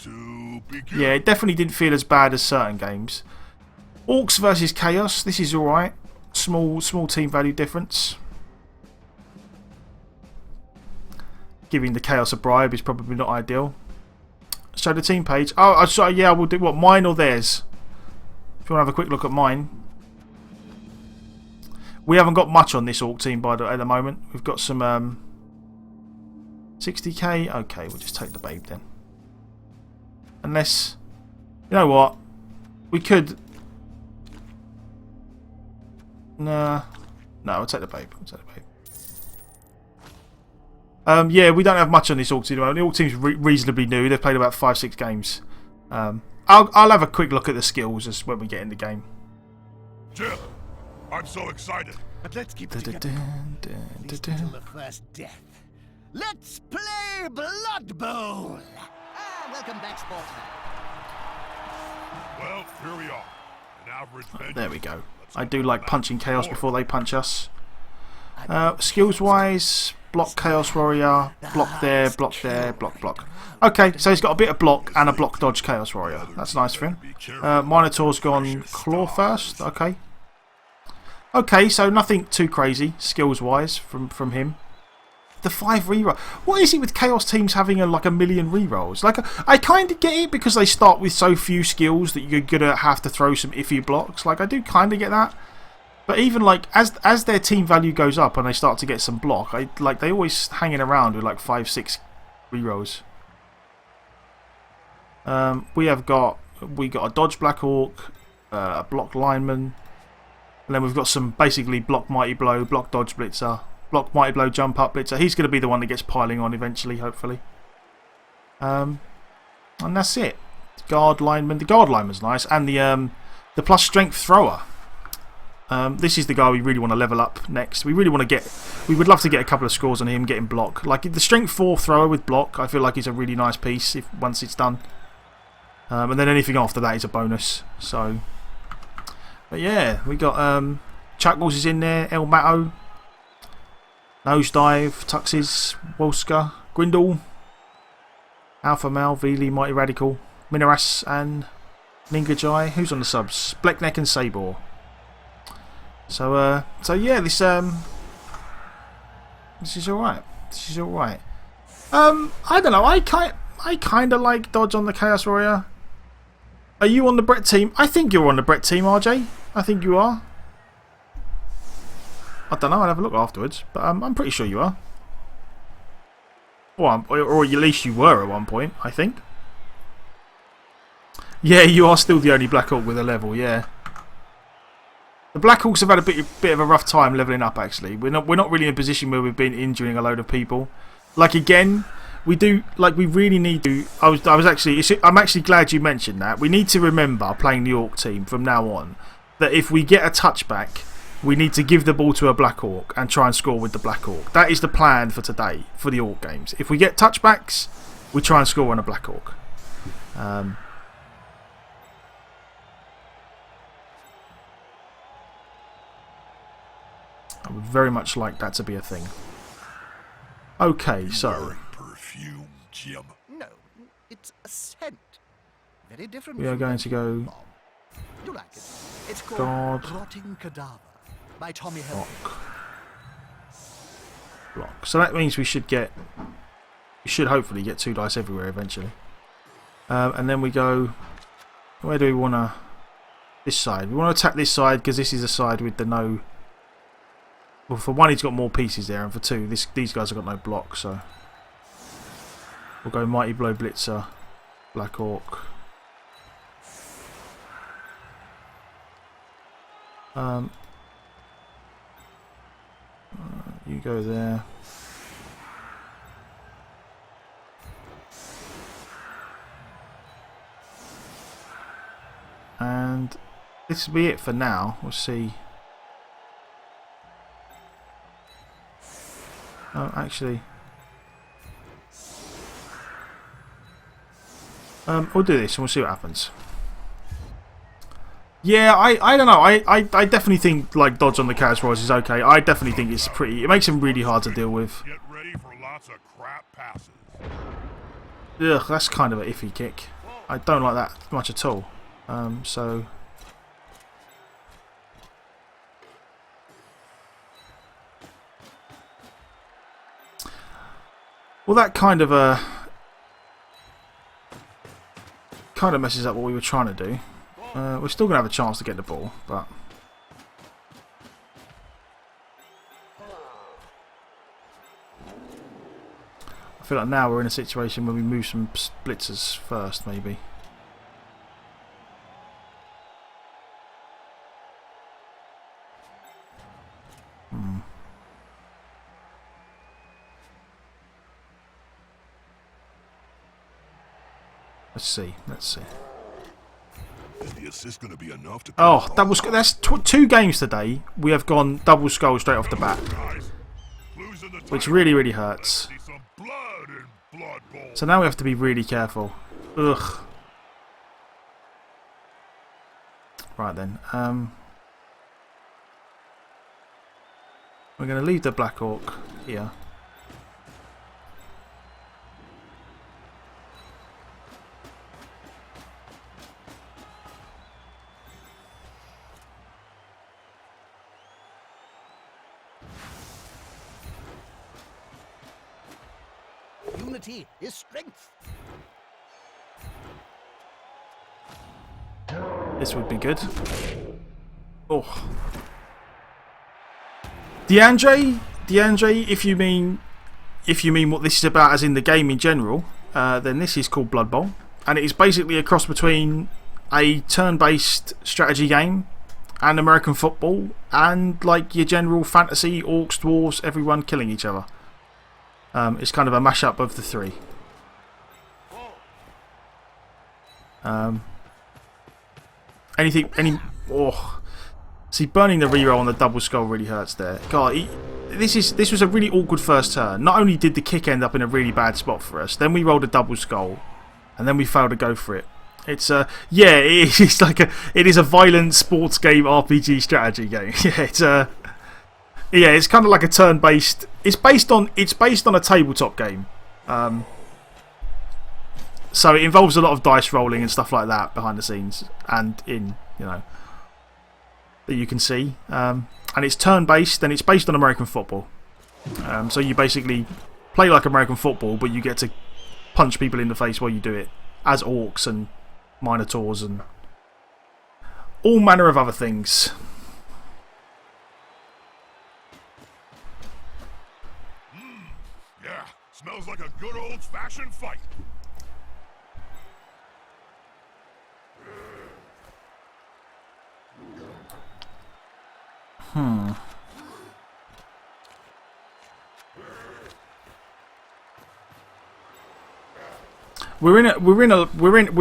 Yeah, it definitely didn't feel as bad as certain games. Orcs versus Chaos. This is alright. Small team value difference. Giving the Chaos a bribe is probably not ideal. So the team page. Oh, sorry, yeah, we'll do what? Mine or theirs? If you want to have a quick look at mine. We haven't got much on this Orc team at the moment. We've got some 60k. Okay, we'll just take the babe then. Unless, you know what? We could. Nah. No, we'll take the babe. We'll take the babe. Yeah, we don't have much on this Orc team. The Orc team's reasonably new. They've played about 5-6 games. I'll have a quick look at the skills as when we get in the game. Jim, I'm so excited. But let's keep it together. At least until the first death. Let's play Blood Bowl. Welcome back, sportsman. Well, here we are. An average bench. There we go. I do like punching Chaos before they punch us. Skills wise, block Chaos Warrior, block there, block there, block. Okay, so he's got a bit of block and a block dodge Chaos Warrior. That's nice for him. Minotaur's gone claw first. Okay. Okay, so nothing too crazy skills wise from him. The 5 reroll. What is it with Chaos teams having like a million rerolls? Like, I kind of get it because they start with so few skills that you're gonna have to throw some iffy blocks. Like, I do kind of get that. But even like as their team value goes up and they start to get some block, they always hanging around with like 5-6 rerolls. We got a dodge Black Orc, a block lineman, and then we've got some basically block mighty blow, block dodge blitzer. Block mighty blow, jump up blitzer. He's going to be the one that gets piling on eventually, hopefully. And that's it. Guard lineman. The guard lineman's nice, and the plus strength thrower. This is the guy we really want to level up next. We really want to get. We would love to get a couple of scores on him getting block. Like the strength 4 thrower with block, I feel like is a really nice piece once it's done. And then anything after that is a bonus. So, but yeah, we got Chuckles is in there. El Mato. Nosedive, Tuxes, Wolska, Grindle, Alpha Male, Vili, Mighty Radical, Minoras, and Ningajai. Who's on the subs? Blackneck and Sabor. So yeah, this is alright. This is alright. I don't know. I kind of like dodge on the Chaos Warrior. Are you on the Brett team? I think you're on the Brett team, RJ. I think you are. I don't know, I'll have a look afterwards, but I'm pretty sure you are. Or at least you were at one point, I think. Yeah, you are still the only Black Orc with a level, yeah. The Black Orcs have had a bit of a rough time levelling up, actually. We're not really in a position where we've been injuring a load of people. Like, again, we really need to... I'm actually glad you mentioned that. We need to remember, playing the Orc team from now on, that if we get a touchback, we need to give the ball to a Black Orc and try and score with the Black Orc. That is the plan for today, for the Orc games. If we get touchbacks, we try and score on a Black Orc. I would very much like that to be a thing. Okay, so... Perfume, Jim. No, it's a scent. Very different. We are going to go... You like it? It's called God. Rotting Cadaver by Tommy Hill. Block. So that means we should hopefully get 2 dice everywhere eventually. And then we go... Where do we want to... This side. We want to attack this side because this is a side with the no... Well, for one, he's got more pieces there, and for two, these guys have got no block, so... We'll go Mighty Blow Blitzer, Black Orc. You go there. And this will be it for now. We'll see. Oh, actually. We'll do this and we'll see what happens. Yeah, I don't know. I definitely think like dodge on the Chaos Warriors is okay. I definitely think it's pretty. It makes him really hard to deal with. Get ready for lots of crap passes. Ugh, that's kind of an iffy kick. I don't like that much at all. So... Well, that kind of messes up what we were trying to do. We're still going to have a chance to get the ball, but... I feel like now we're in a situation where we move some blitzers first, maybe. Let's see. Let's see. Is the assist going to be enough to? Oh, double skull. That's 2 games today. We have gone double skull straight off the bat, which really, really hurts. So now we have to be really careful. Ugh. Right then. We're going to leave the Black Orc here. Unity is strength. This would be good. Oh. DeAndre, if you mean what this is about as in the game in general, then this is called Blood Bowl. And it is basically a cross between a turn-based strategy game and American football and like your general fantasy, orcs, dwarves, everyone killing each other. It's kind of a mashup of the 3. Oh, see, burning the reroll on the double skull really hurts there. God, this was a really awkward first turn. Not only did the kick end up in a really bad spot for us, then we rolled a double skull, and then we failed to go for it. It's yeah, it's like it is a violent sports game RPG strategy game. Yeah, it's kind of like a turn-based. It's based on a tabletop game, so it involves a lot of dice rolling and stuff like that behind the scenes and that you can see. And it's turn-based and it's based on American football. So you basically play like American football, but you get to punch people in the face while you do it as orcs and minotaurs and all manner of other things. Smells like a good old-fashioned fight. We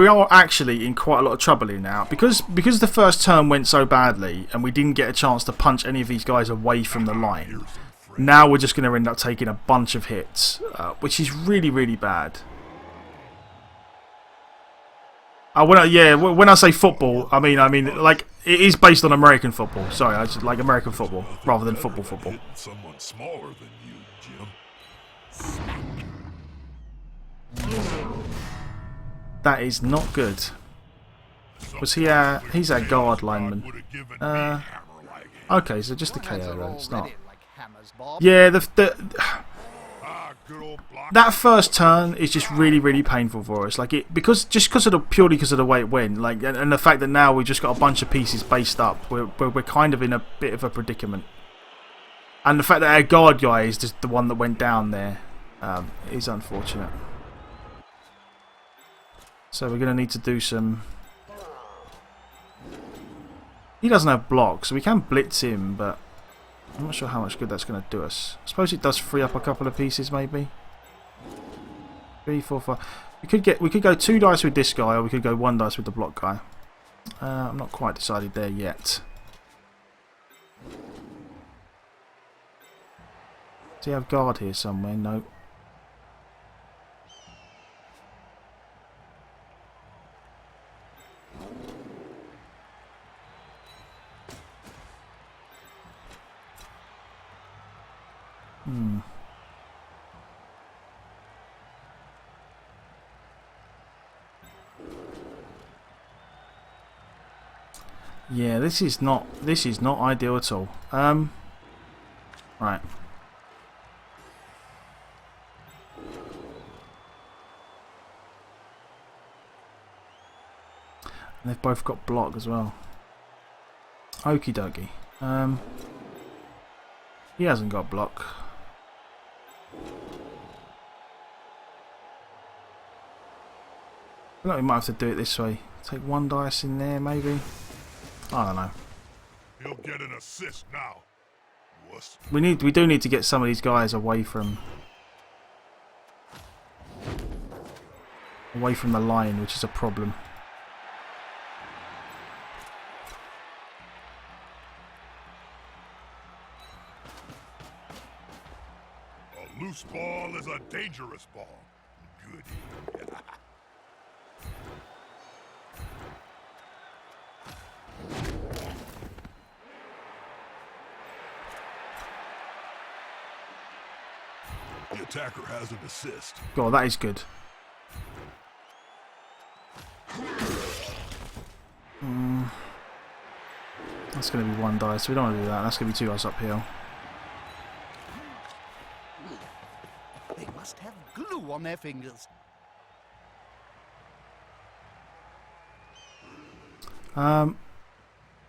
are actually in quite a lot of trouble here now because the first turn went so badly and we didn't get a chance to punch any of these guys away from the line. Now we're just going to end up taking a bunch of hits, which is really, really bad. When I say football, I mean like it is based on American football. Sorry, I just like American football rather than football. Someone smaller than you, Jim. That is not good. Was he? He's our guard lineman. Okay, so just a KO though. It's not. Yeah, that first turn is just really, really painful for us. Like purely because of the way it went. Like and the fact that now we've just got a bunch of pieces based up. We're kind of in a bit of a predicament. And the fact that our guard guy is just the one that went down there is unfortunate. So we're going to need to do some... He doesn't have blocks, so we can blitz him, but I'm not sure how much good that's going to do us. I suppose it does free up a couple of pieces, maybe. 3, 4, 5. We could go 2 dice with this guy, or we could go 1 dice with the block guy. I'm not quite decided there yet. Does he have guard here somewhere? No. Yeah, this is not ideal at all. Right. And they've both got block as well. Okie dokie. He hasn't got block. I think we might have to do it this way. Take one dice in there, maybe. I don't know. He'll get an assist now. Wuss. We do need to get some of these guys away from the line, which is a problem. A loose ball is a dangerous ball. Good. The attacker has an assist. God, that is good. That's going to be one dice, so we don't want to do that. That's going to be 2 dice uphill. They must have glue on their fingers. And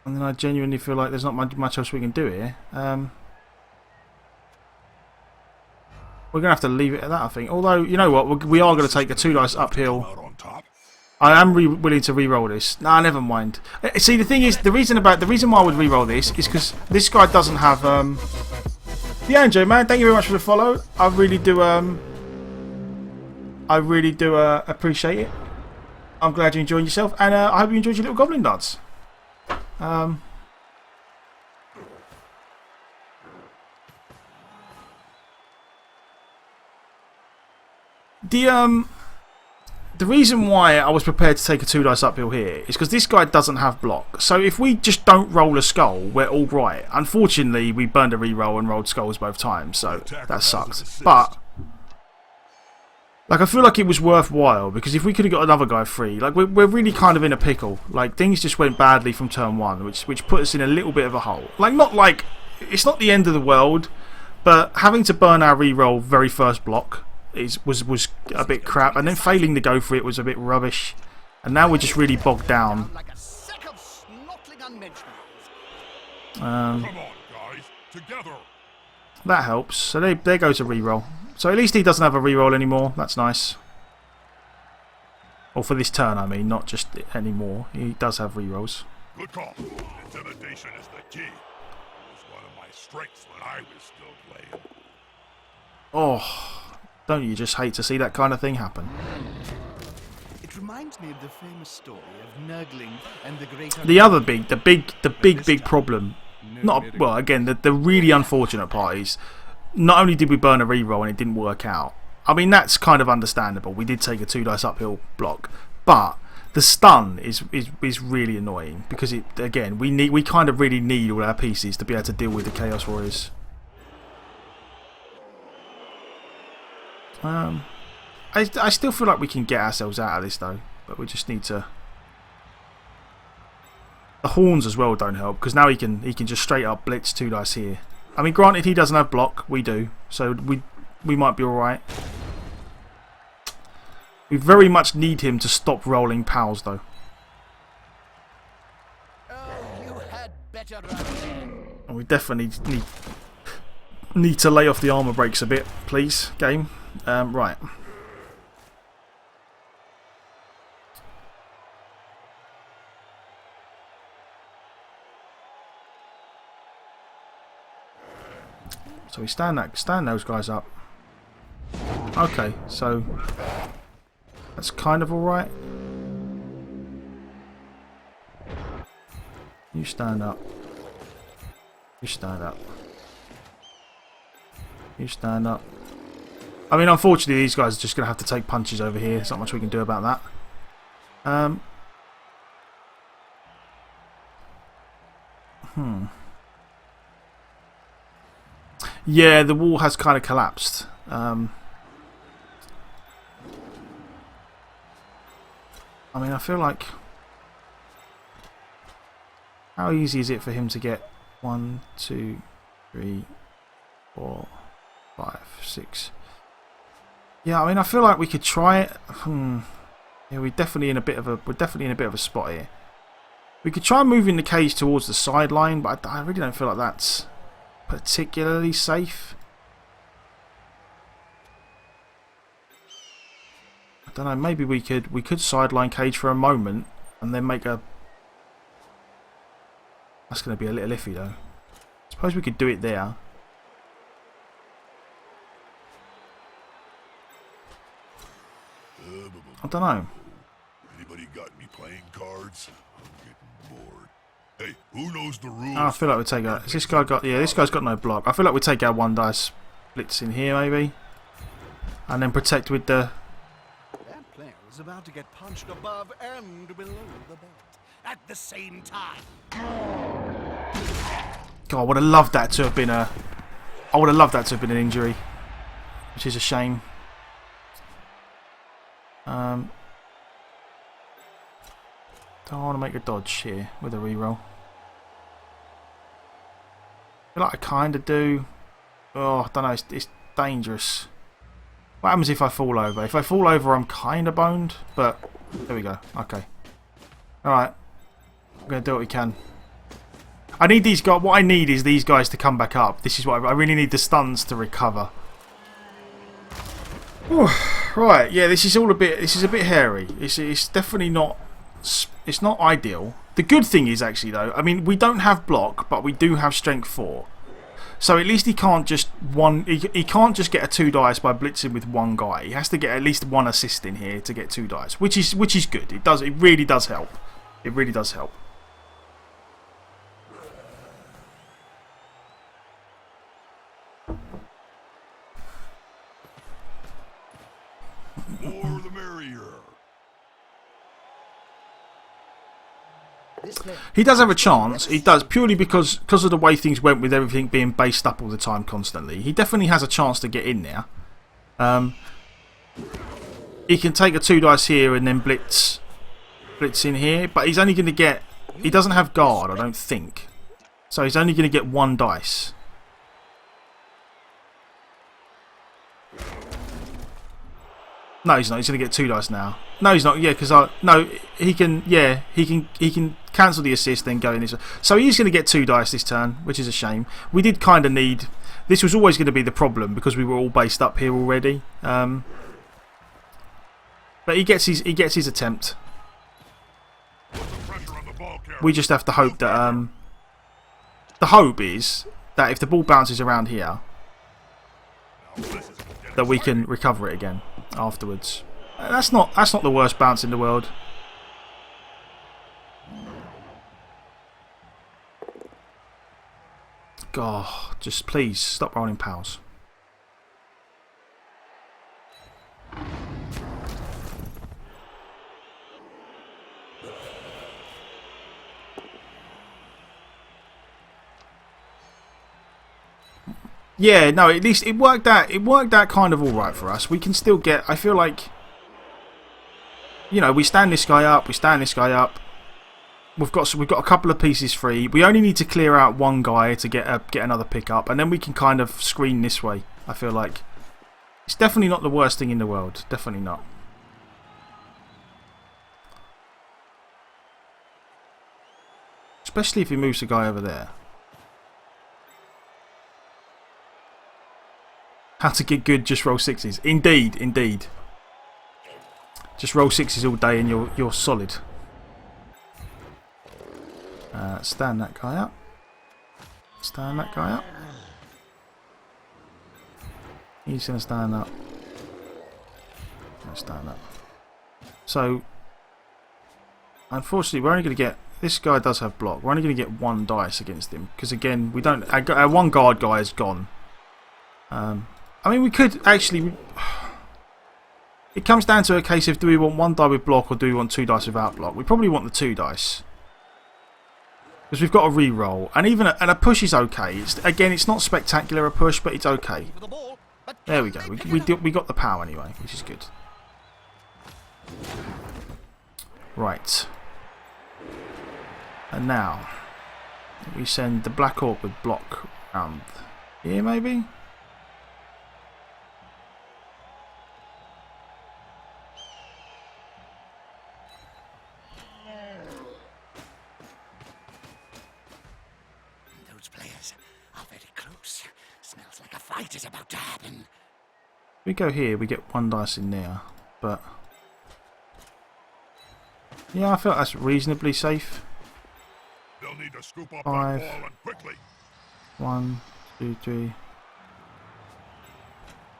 then I genuinely feel like there's not much else we can do here. We're going to have to leave it at that, I think. Although, you know what, we are going to take a 2 dice uphill. Out on top. I am willing to re-roll this. Nah, never mind. See, the thing is, the reason why I would re-roll this is because this guy doesn't have. The Andrew, man, thank you very much for the follow. I really do. Appreciate it. I'm glad you're enjoying yourself, and I hope you enjoyed your little goblin dance. The reason why I was prepared to take a 2 dice uphill here is because this guy doesn't have block. So if we just don't roll a skull, we're all right. Unfortunately, we burned a reroll and rolled skulls both times, so that sucks. But like, I feel like it was worthwhile because if we could have got another guy free, like we're really kind of in a pickle. Like, things just went badly from turn 1, which put us in a little bit of a hole. Like it's not the end of the world, but having to burn our reroll very first block was a bit crap, and then failing to go for it was a bit rubbish, and now we're just really bogged down. Like a sack of snortling unmentionables. Come on, guys. Together. That helps. So there goes a reroll. So at least he doesn't have a reroll anymore. That's nice. Or for this turn, I mean, not just anymore. He does have rerolls. Good call. Intimidation is the key. It was one of my strengths when I was still playing. Oh, don't you just hate to see that kind of thing happen? It reminds me of the famous story of Nurgling and the Great. The big problem. Well, again, the really unfortunate part is not only did we burn a reroll and it didn't work out. I mean, that's kind of understandable. We did take a 2 dice uphill block, but the stun is really annoying because we kind of really need all our pieces to be able to deal with the Chaos Warriors. I still feel like we can get ourselves out of this though, but we just need to. The horns as well don't help because now he can just straight up blitz 2 dice here. I mean, granted he doesn't have block, we do, so we might be all right. We very much need him to stop rolling pals though. Oh, you had better run. And we definitely need to lay off the armor breaks a bit, please, game. Right. So we stand those guys up. Okay, so that's kind of alright. You stand up. You stand up. You stand up. I mean, unfortunately, these guys are just going to have to take punches over here. There's not much we can do about that. Yeah, the wall has kind of collapsed. I mean, I feel like How easy is it for him to get 1, 2, 3, 4, 5, 6? Yeah, I mean, I feel like we could try it. Yeah, we're definitely in a bit of a spot here. We could try moving the cage towards the sideline, but I really don't feel like that's particularly safe. I don't know. Maybe we could sideline cage for a moment and then make a. That's going to be a little iffy though. Suppose we could do it there. I don't know. Anybody got me playing cards? I'm getting bored. Hey, who knows the rules? I feel like we take a. Has this guy got? Yeah, this guy's got no block. I feel like we take our 1 dice blitz in here maybe, and then protect with the. That player is about to get punched above and below the belt at the same time. God, I would have loved that to have been a. I would have loved that to have been an injury, which is a shame. Do I want to make a dodge here with a reroll? I feel like I kind of do. Oh, I don't know. It's dangerous. What happens if I fall over? If I fall over, I'm kind of boned. But there we go. Okay. All right. We're gonna do what we can. I need these guys. What I need is these guys to come back up. This is what I really need the stuns to recover. Whew. Right. Yeah. This is all a bit. This is a bit hairy. It's definitely not. It's not ideal. The good thing is actually though. I mean, we don't have block, but we do have strength 4. So at least he can't just He can't just get a 2 dice by blitzing with 1 guy. He has to get at least 1 assist in here to get 2 dice, which is good. It does. It really does help. It really does help. More the merrier. He does have a chance. He does, purely because of the way things went with everything being based up all the time constantly. He definitely has a chance to get in there. He can take a 2 dice here and then blitz in here, but he's only going to get. He doesn't have guard, I don't think. So he's only going to get 1 dice. No, he's not. He's going to get 2 dice now. No, he's not. Yeah, because no, he can. Yeah, he can cancel the assist, then go in this. So he's going to get 2 dice this turn, which is a shame. We did kind of need. This was always going to be the problem because we were all based up here already. But he gets his attempt. We just have to hope that. The hope is that if the ball bounces around here, that we can recover it again afterwards. That's not the worst bounce in the world. God, just please stop rolling pals. Yeah, no, at least it worked out. It worked out kind of all right for us. We can still get. I feel like, you know, we stand this guy up. We stand this guy up. We've got a couple of pieces free. We only need to clear out 1 guy to get another pickup, and then we can kind of screen this way. I feel like it's definitely not the worst thing in the world. Definitely not. Especially if he moves the guy over there. How to get good, just roll 6s. Indeed, indeed. Just roll 6s all day and you're solid. Stand that guy up. Stand that guy up. He's going to stand up. Stand up. So, unfortunately, we're only going to get. This guy does have block. We're only going to get 1 dice against him because again, we don't. Our 1 guard guy is gone. I mean, we could actually. It comes down to a case of do we want 1 die with block or do we want 2 dice without block? We probably want the 2 dice. Because we've got a re-roll. And even a push is okay. It's not spectacular a push, but it's okay. There we go. We got the power anyway, which is good. Right. And now. We send the Black Orc with block round here, maybe? Those players are very close. Smells like a fight is about to happen. We go here, we get 1 dice in there, but yeah, I feel that's reasonably safe. They'll need to scoop up 5. that ball and quickly. 1, 2, 3.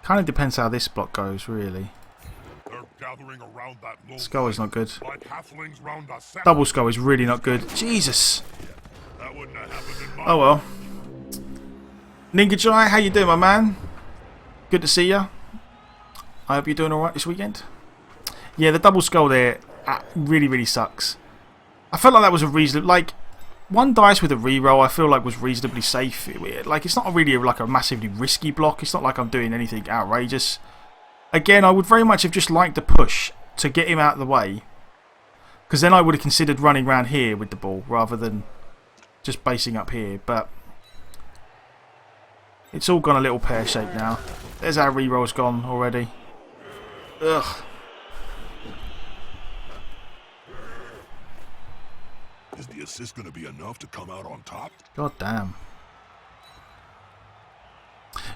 Kind of depends how this block goes, really. They're gathering around that low Skull is not good. like halflings round a sack. Double skull is really not good. Jesus. That wouldn't have happened in my Oh well. Ninja Jai, how you doing, my man? Good to see ya. I hope you're doing alright this weekend. Yeah, the double skull there really, really sucks. I felt like that was a reasonable, like, 1 dice with a reroll I feel like was reasonably safe. Like, it's not really like a massively risky block. It's not like I'm doing anything outrageous. Again, I would very much have just liked to push to get him out of the way. Because then I would have considered running around here with the ball rather than just basing up here. But it's all gone a little pear-shaped now. There's our reroll's gone already. Ugh. Is the assist going to be enough to come out on top? God damn.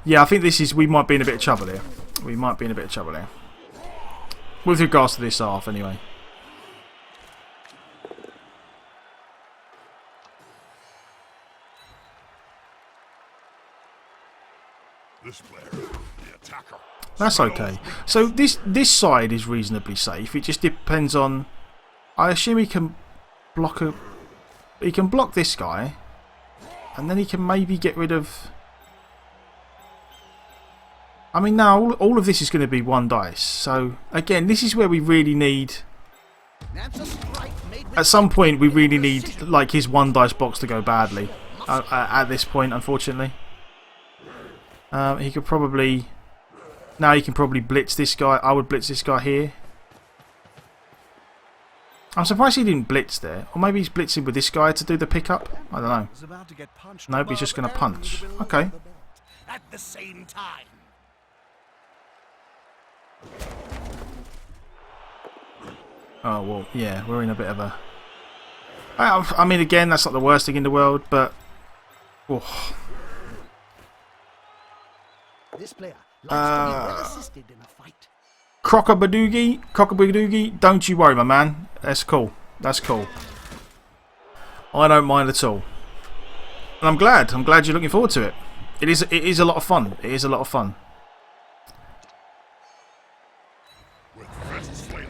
Yeah, I think this is... We might be in a bit of trouble here. We might be in a bit of trouble here. With regards to this half, anyway. This player, the attacker. That's okay. So this side is reasonably safe. It just depends on... I assume he can block a... He can block this guy. And then he can maybe get rid of... I mean, now all of this is going to be 1 dice. So, again, this is where we really need... At some point, we really need, like, his 1 dice box to go badly. At this point, unfortunately. He could probably... Now he can probably blitz this guy. I would blitz this guy here. I'm surprised he didn't blitz there. Or maybe he's blitzing with this guy to do the pickup. I don't know. Nope, he's just going to punch. Okay. At the same time. Oh, well, yeah, we're in a bit of a... I mean, again, that's not the worst thing in the world, but... Oh. This player likes to be well assisted in a fight. Crockabadoogie, don't you worry, my man. That's cool. That's cool. I don't mind at all. And I'm glad. I'm glad you're looking forward to it. It is a lot of fun. It is a lot of fun.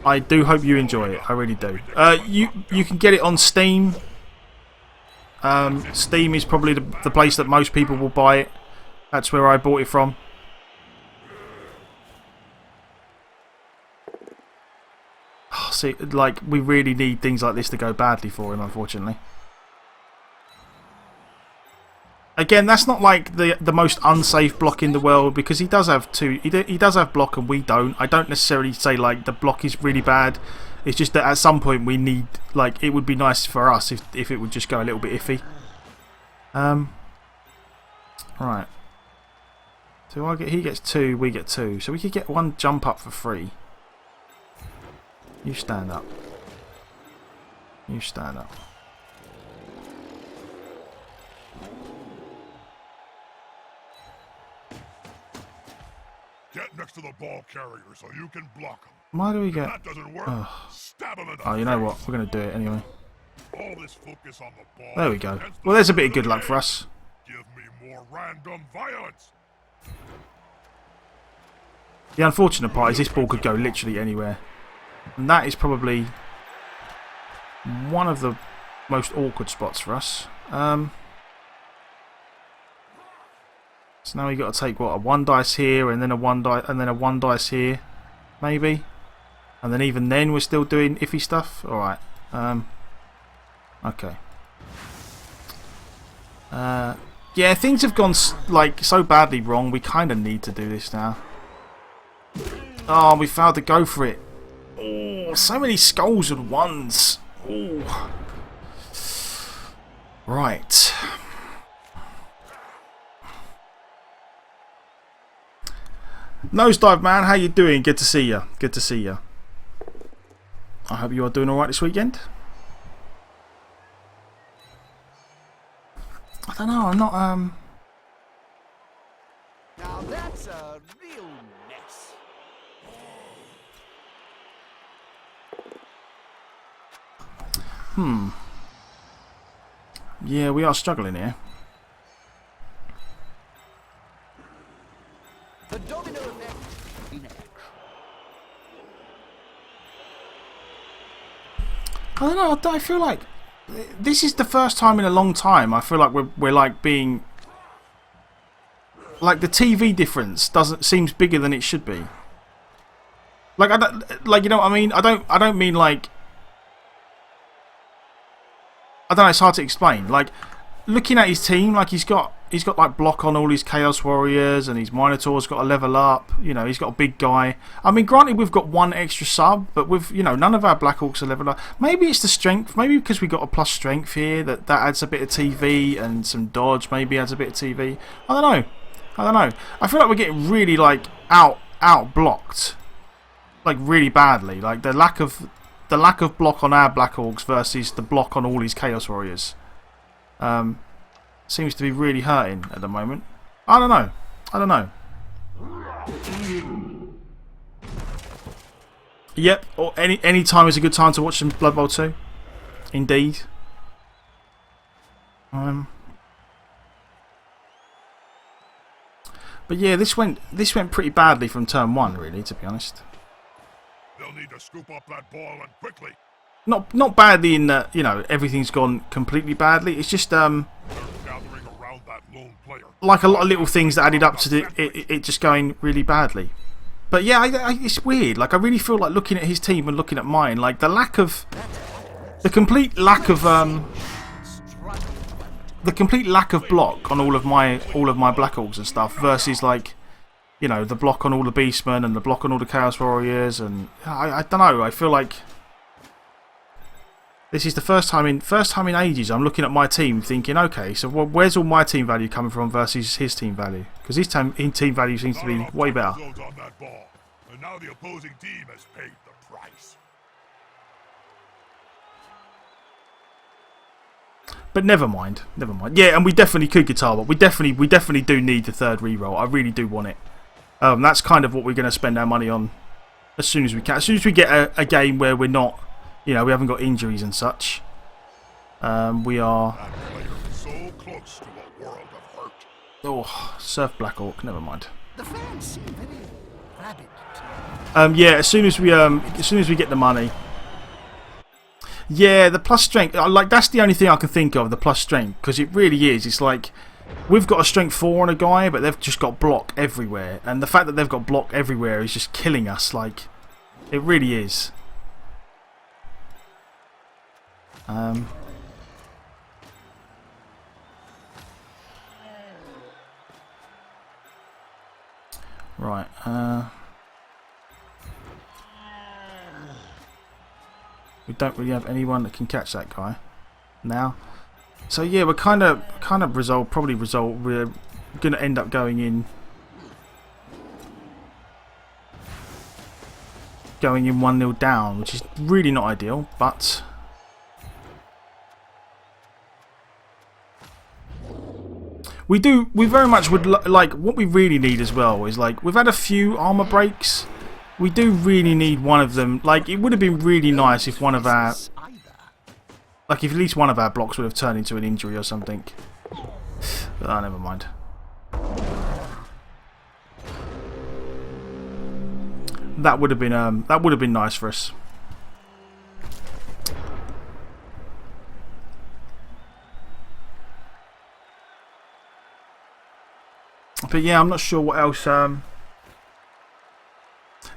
I do hope you enjoy it. I really do. You can get it on Steam. Steam is probably the place that most people will buy it. That's where I bought it from. Oh, see, like, we really need things like this to go badly for him, unfortunately. Again, that's not like the most unsafe block in the world, because he does have two. He does have block and we don't. I don't necessarily say like the block is really bad. It's just that at some point we need, like, it would be nice for us if it would just go a little bit iffy. Right. So he gets 2, we get 2. So we could get 1 jump up for free. You stand up. You stand up. Get next to the ball carrier so you can block him. Why do we If get... that doesn't work, stab him in the Oh, you know face. what? We're going to do it anyway. All this focus on the ball. There we go. against Well, the there's a bit of good middle luck for game. us. Give me more random violence. The unfortunate part is this ball could go literally anywhere. And that is probably one of the most awkward spots for us. So now we got to take what, a 1 dice here, and then a 1 dice, and then a 1 dice here, maybe. And then even then we're still doing iffy stuff. All right. Okay. Yeah, things have gone like so badly wrong. We kind of need to do this now. Oh, we failed to go for it. Oh, so many skulls and 1s. Oh. Right. Nosedive man, how you doing? Good to see you. Good to see you. I hope you are doing alright this weekend. I don't know, I'm not Now that's a real mess. yeah, we are struggling here. The domino effect in action. I don't know, I feel like this is the first time in a long time I feel like we're like being like the TV difference seems bigger than it should be. Like I don't, like, you know what I mean? I don't mean like, I don't know, it's hard to explain. Like looking at his team, like he's got like block on all his Chaos Warriors, and his Minotaur's got a level up. You know, he's got a big guy. I mean, granted, we've got one extra sub, but with, you know, none of our Black Orcs are level up. Maybe it's the strength. Maybe because we got a plus strength here that adds a bit of TV, and some dodge maybe adds a bit of TV. I don't know. I don't know. I feel like we're getting really like out blocked, like really badly. Like the lack of block on our Black Orcs versus the block on all his Chaos Warriors. Seems to be really hurting at the moment. I don't know. I don't know. Yep. Or any time is a good time to watch some Blood Bowl 2. Indeed. But yeah, this went pretty badly from turn 1, really, to be honest. They'll need to scoop up that ball and quickly. Not badly in that, you know, everything's gone completely badly. It's just They're gathering around that lone player. like a lot of little things that added up to it just going really badly. But yeah, it's weird. Like I really feel like looking at his team and looking at mine, like the complete lack of block on all of my Black Orcs and stuff versus, like, you know, the block on all the Beastmen and the block on all the Chaos Warriors, and I don't know. I feel like this is the first time in ages I'm looking at my team thinking, okay, so where's all my team value coming from versus his team value? Because his team value seems to be way better. On that ball, and now the opposing team has paid the price. But never mind. Yeah, and we definitely could guitar, but we definitely do need the third reroll. I really do want it. That's kind of what we're going to spend our money on as soon as we can. As soon as we get a game where we're not, you know, we haven't got injuries and such. We are. That player is so close to a world of hurt. Oh, Surf Black Orc. Never mind. The fans seem very rabid. Yeah, as soon as we get the money. Yeah, the plus strength. Like that's the only thing I can think of. The plus strength, because it really is. It's like we've got a strength 4 on a guy, but they've just got block everywhere, and the fact that they've got block everywhere is just killing us. Like it really is. Right. We don't really have anyone that can catch that guy now. So yeah, we're kind of probably resolve. We're going to end up going in 1-0 down, which is really not ideal, but we very much would like. What we really need as well is, like, we've had a few armor breaks. We do really need one of them. Like, it would have been really nice if one of our, like, if at least one of our blocks would have turned into an injury or something. But never mind. That would have been nice for us. But yeah, I'm not sure what else.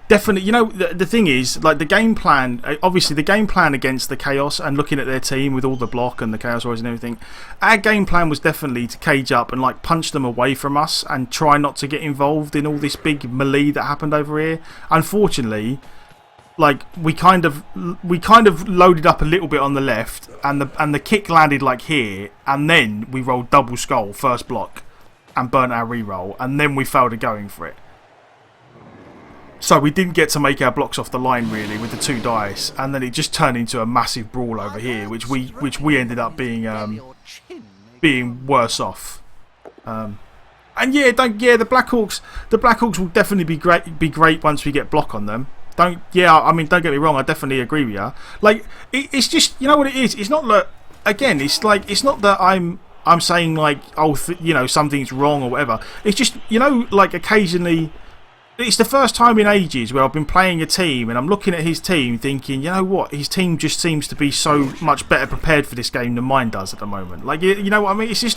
Definitely, you know, the thing is, like, the game plan, obviously the game plan against the Chaos and looking at their team with all the block and the Chaos Warriors and everything, our game plan was definitely to cage up and, like, punch them away from us and try not to get involved in all this big melee that happened over here. Unfortunately, like we kind of loaded up a little bit on the left, and the kick landed like here, and then we rolled double skull first block, and burnt our reroll, and then we failed at going for it. So we didn't get to make our blocks off the line really with the 2 dice, and then it just turned into a massive brawl over here, which we ended up being worse off. And yeah, the Black Orcs will definitely be great once we get block on them. I mean, don't get me wrong, I definitely agree with you. Like it's just, you know what it is. It's not that, again, it's not that I'm saying like, oh, you know, something's wrong or whatever. It's just, you know, like occasionally. It's the first time in ages where I've been playing a team and I'm looking at his team thinking, you know what, his team just seems to be so much better prepared for this game than mine does at the moment. Like, you know what I mean? It's just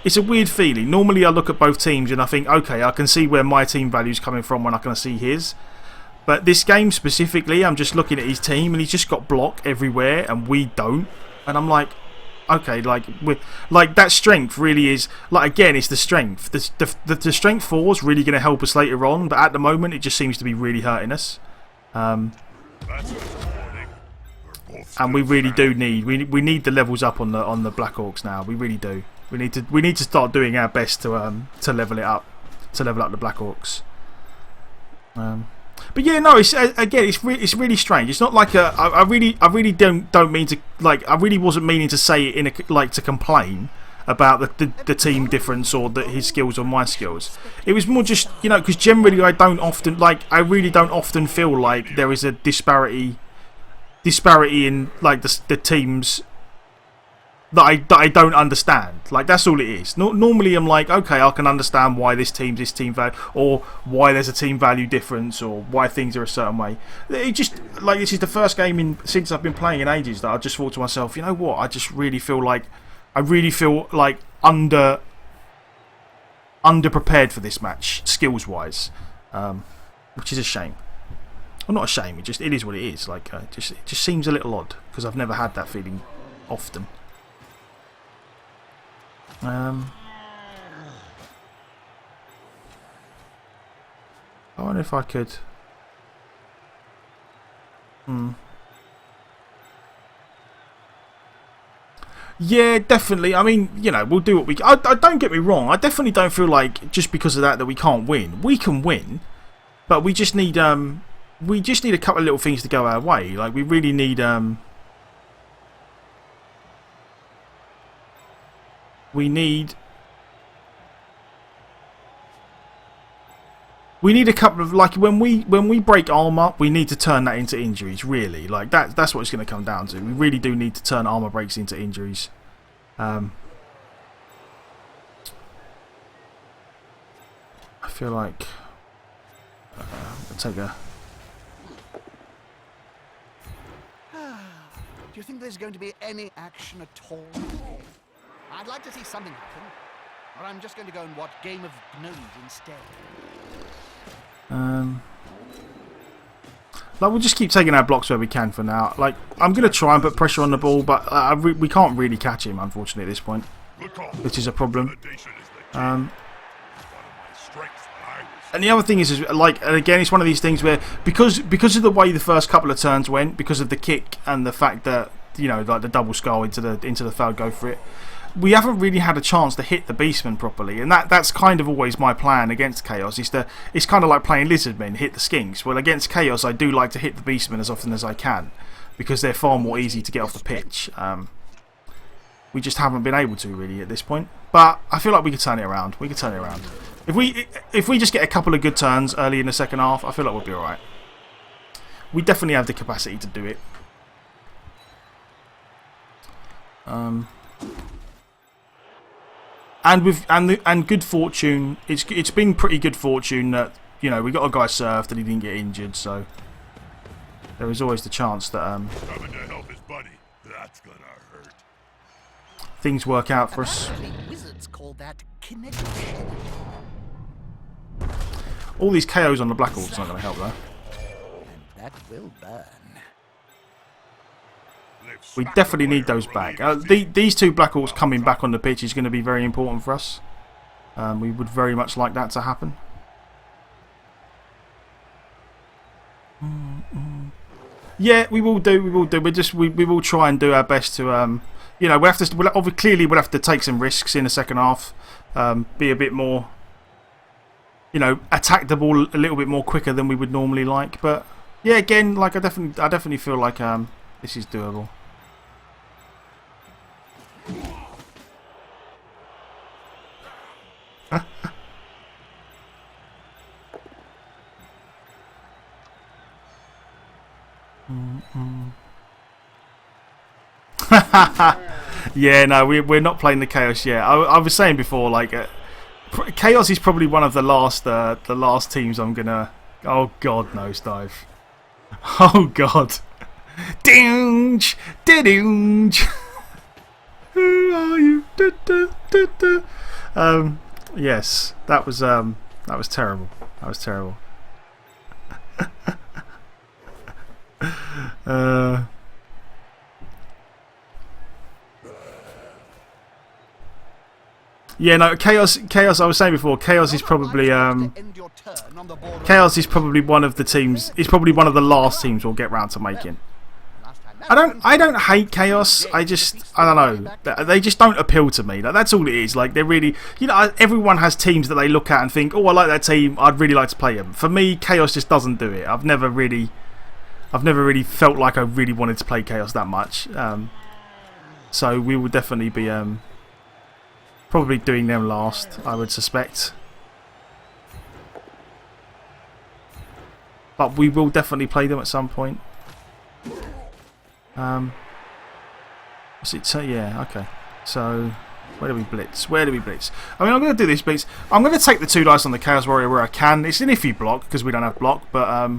it's a weird feeling. Normally I look at both teams and I think, okay, I can see where my team value's coming from when I can see his. But this game specifically, I'm just looking at his team and he's just got block everywhere and we don't. And I'm like, okay, like that strength really is, like, again, it's the strength. The strength 4 is really going to help us later on, but at the moment it just seems to be really hurting us. And we really do need we need the levels up on the Black Orcs now. We really do. We need to start doing our best to level it up, to level up the Black Orcs. But yeah, no, it's again, it's really strange. It's not like I really don't mean to, like, I really wasn't meaning to say it in to complain about the team difference or his skills or my skills. It was more just, you know, because generally I really don't often feel like there is a disparity in like the teams that I don't understand. Like, that's all it is. Normally I'm like, okay, I can understand why this team value, or why there's a team value difference, or why things are a certain way. It just, like, this is the first game since I've been playing in ages that I just thought to myself, you know what, I just really feel like under prepared for this match skills wise, which is a shame. Well, not a shame. It is what it is. Like, it just seems a little odd because I've never had that feeling often. I wonder if I could. Yeah, definitely. I mean, you know, we'll do what we. I don't get me wrong. I definitely don't feel like just because of that we can't win. We can win, but we just need a couple of little things to go our way. Like, we really need We need a couple of, like, when we break armor, we need to turn that into injuries. Really, like that's what it's going to come down to. We really do need to turn armor breaks into injuries. I feel like I'll take a. Do you think there's going to be any action at all? I'd like to see something happen, or I'm just going to go and watch Game of Gnomes instead. Like, we'll just keep taking our blocks where we can for now. Like, I'm going to try and put pressure on the ball, but we can't really catch him, unfortunately, at this point, which is a problem. And the other thing is like, and again, it's one of these things where because of the way the first couple of turns went, because of the kick and the fact that, you know, like the double skull into the foul, go for it, we haven't really had a chance to hit the Beastmen properly, and that's kind of always my plan against Chaos. It's kind of like playing Lizardmen, hit the Skinks. Well, against Chaos, I do like to hit the Beastmen as often as I can, because they're far more easy to get off the pitch. We just haven't been able to really at this point, but I feel like we could turn it around. We could turn it around if we just get a couple of good turns early in the second half. I feel like we'll be all right. We definitely have the capacity to do it. And good fortune. It's been pretty good fortune that, you know, we got a guy served and he didn't get injured, so there is always the chance that Coming to help his buddy. That's gonna hurt. things work out for us. Wizards call that kinetic. All these KOs on the Black Orcs not going to help though. And that will burn. We definitely need those back. These 2 Black Orcs coming back on the pitch is going to be very important for us. We would very much like that to happen. Yeah, we will do. We will do. We will try and do our best to you know, clearly we'll have to take some risks in the second half. Be a bit more, you know, attack the ball a little bit more quicker than we would normally like. But yeah, again, like I definitely feel like this is doable. Yeah, no, we're not playing the Chaos yet. I was saying before, like, Chaos is probably one of the last teams I'm gonna. Oh God, nosedive! Oh God! Dinge, dinge. Who are you? Yes, that was terrible. That was terrible. Yeah, no, Chaos. I was saying before, Chaos is probably one of the teams. It's probably one of the last teams we'll get round to making. I don't hate Chaos. I don't know. They just don't appeal to me. Like, that's all it is. Like, they're really, you know, everyone has teams that they look at and think, oh, I like that team. I'd really like to play them. For me, Chaos just doesn't do it. I've never really felt like I really wanted to play Chaos that much. So we will definitely be probably doing them last, I would suspect. But we will definitely play them at some point. What's it? Yeah, okay. So, where do we blitz? Where do we blitz? I mean, I'm going to do this blitz. I'm going to take the 2 dice on the Chaos Warrior where I can. It's an iffy block because we don't have block, but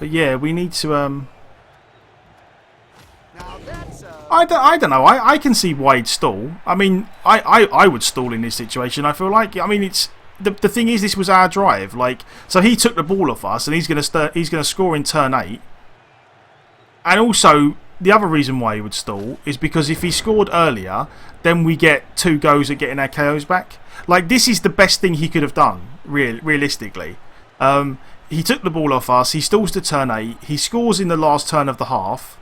yeah, we need to I don't know. I can see why he'd stall. I mean, I would stall in this situation. I feel like. I mean, it's the thing is, this was our drive. Like, so he took the ball off us, and he's gonna score in turn 8. And also, the other reason why he would stall is because if he scored earlier, then we get 2 goes at getting our KOs back. Like, this is the best thing he could have done, realistically. He took the ball off us. He stalls to turn 8. He scores in the last turn of the half,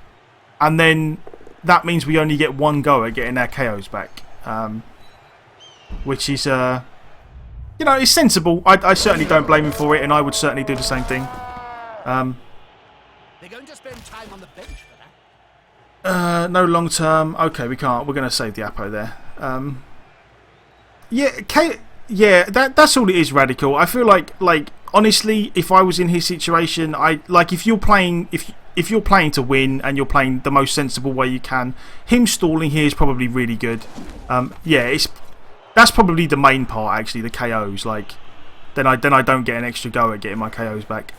and then that means we only get 1 go at getting our KOs back, which is, you know, it's sensible. I certainly don't blame him for it, and I would certainly do the same thing. They're going to spend time on the bench for that. No long term. Okay, we can't. We're going to save the Apo there. Yeah, that's all it is, Radical. I feel like honestly, if I was in his situation, if you're playing to win and you're playing the most sensible way you can, him stalling here is probably really good. Yeah, that's probably the main part actually, the KOs. Like, then I don't get an extra go at getting my KOs back.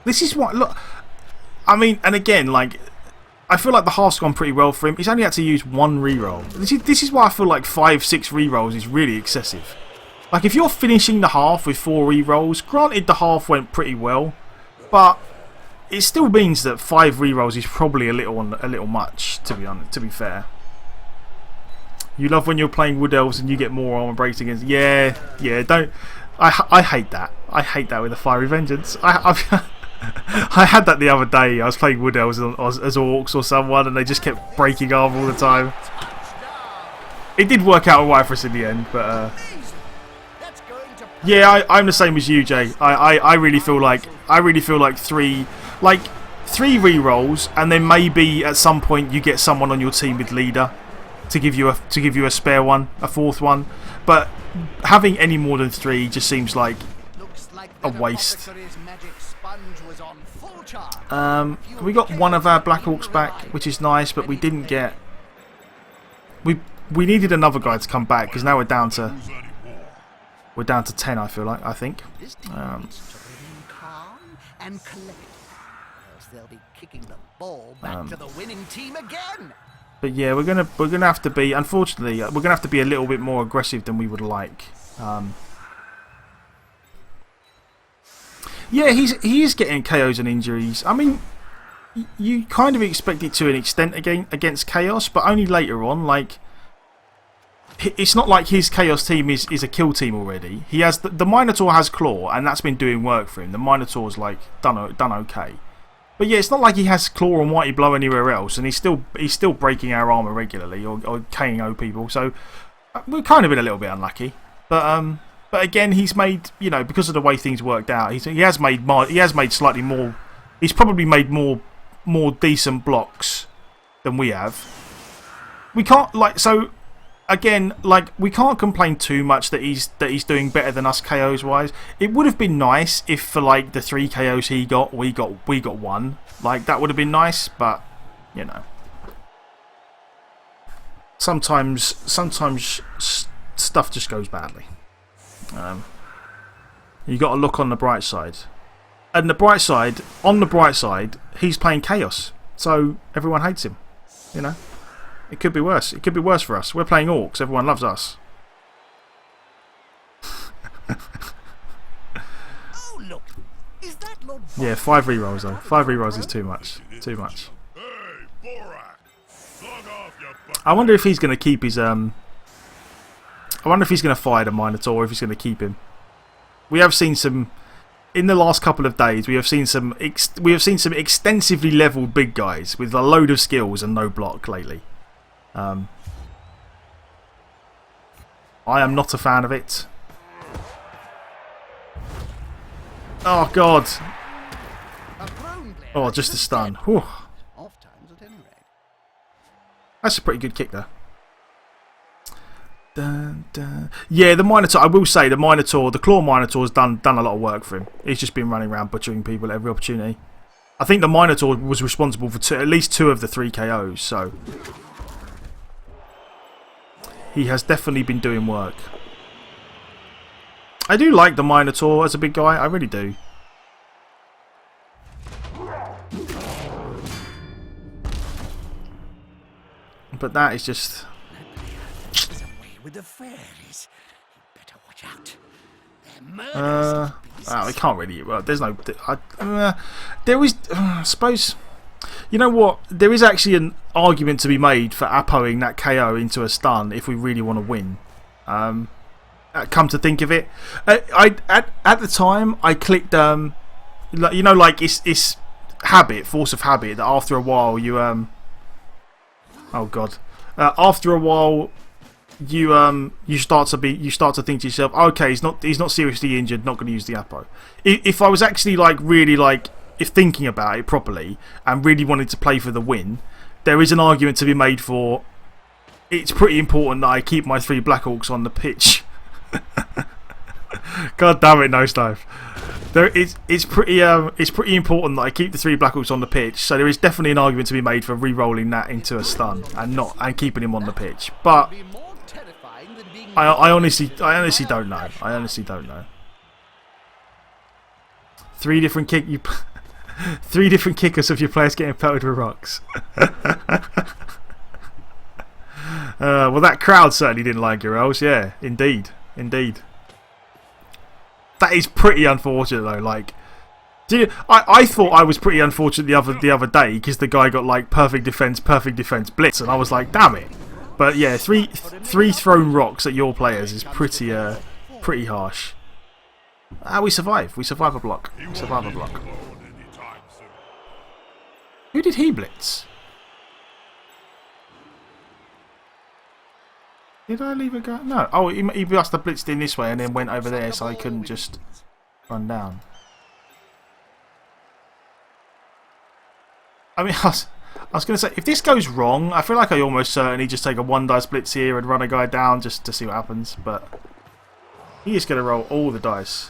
This is what, look, I mean, and again, like, I feel like the half's gone pretty well for him. He's only had to use 1 reroll. This is why I feel like 5-6 rerolls is really excessive. Like, if you're finishing the half with 4 rerolls, granted the half went pretty well, but it still means that 5 rerolls is probably a little much, to be fair. You love when you're playing Wood Elves and you get more armor breaks against. Yeah, don't. I hate that. I hate that with a fiery vengeance. I had that the other day. I was playing Wood Elves as Orcs or someone, and they just kept breaking armor all the time. It did work out alright for us in the end, but yeah, I'm the same as you, Jay. I really feel like 3 rerolls, and then maybe at some point you get someone on your team with leader to give you a spare one, a 4th one. But having any more than 3 just seems like a waste. We got one of our Black Orcs back, which is nice, but we didn't get. We needed another guy to come back because now we're down to 10. I feel like. I think. But yeah, we're gonna have to be. Unfortunately, we're gonna have to be a little bit more aggressive than we would like. Yeah, he is getting KOs and injuries. I mean, you kind of expect it to an extent against Chaos, but only later on. Like, it's not like his Chaos team is a kill team already. He has the Minotaur has Claw, and that's been doing work for him. The Minotaur's like done okay. But yeah, it's not like he has Claw and Mighty Blow anywhere else, and he's still breaking our armor regularly or KO people. So we're kind of been a little bit unlucky. But again, he's made, you know, because of the way things worked out, he has made slightly more. He's probably made more decent blocks than we have. We can't again, like, we can't complain too much that he's doing better than us KOs wise. It would have been nice if for like the 3 KOs he got, we got 1. Like, that would have been nice, but you know, sometimes stuff just goes badly. You got to look on the bright side. And on the bright side, he's playing Chaos, so everyone hates him. You know. It could be worse. It could be worse for us. We're playing Orcs. Everyone loves us. Oh, look. Is that Lord Yeah, 5 rerolls though. 5 rerolls is too much. Too much. Hey, Borak! Slug off, you buck. I wonder if he's going to keep his I wonder if he's going to fire the Minotaur, or if he's going to keep him. We have seen some in the last couple of days. We have seen some extensively leveled big guys with a load of skills and no block lately. I am not a fan of it. Oh God! Oh, just a stun. Whew. That's a pretty good kick there. Dun, dun. Yeah, the Minotaur. I will say the Claw Minotaur's done a lot of work for him. He's just been running around butchering people at every opportunity. I think the Minotaur was responsible for at least 2 of the 3 KOs. So. He has definitely been doing work. I do like the Minotaur as a big guy. I really do. But that is just... with the fairies. You better watch out. I can't really... Well, there's no... there is... I suppose... You know what? There is actually an argument to be made for Apoing that KO into a stun if we really want to win. Come to think of it, at the time I clicked. You know, like it's habit, force of habit. That after a while you oh God, after a while you start to think to yourself, okay, he's not seriously injured, not going to use the Apo. If I was actually like really like. If thinking about it properly and really wanted to play for the win, there is an argument to be made for it's pretty important that I keep my 3 Black Orcs on the pitch. God damn it, Nosedive. It's pretty important that I keep the 3 Black Orcs on the pitch, so there is definitely an argument to be made for re-rolling that into a stun and keeping him on the pitch. But I honestly don't know. I honestly don't know. 3 different kickers of your players getting pelted with rocks. Well, that crowd certainly didn't like your rolls. Yeah, indeed. That is pretty unfortunate though. Like, I thought I was pretty unfortunate the other day because the guy got like perfect defense blitz, and I was like, damn it. But yeah, three thrown rocks at your players is pretty harsh. We survive. We survive a block. Who did he blitz? Did I leave a guy? No. Oh, he must have blitzed in this way and then went over there so I couldn't just run down. I mean, I was going to say, if this goes wrong, I feel like I almost certainly just take a 1-dice blitz here and run a guy down just to see what happens. But he is going to roll all the dice.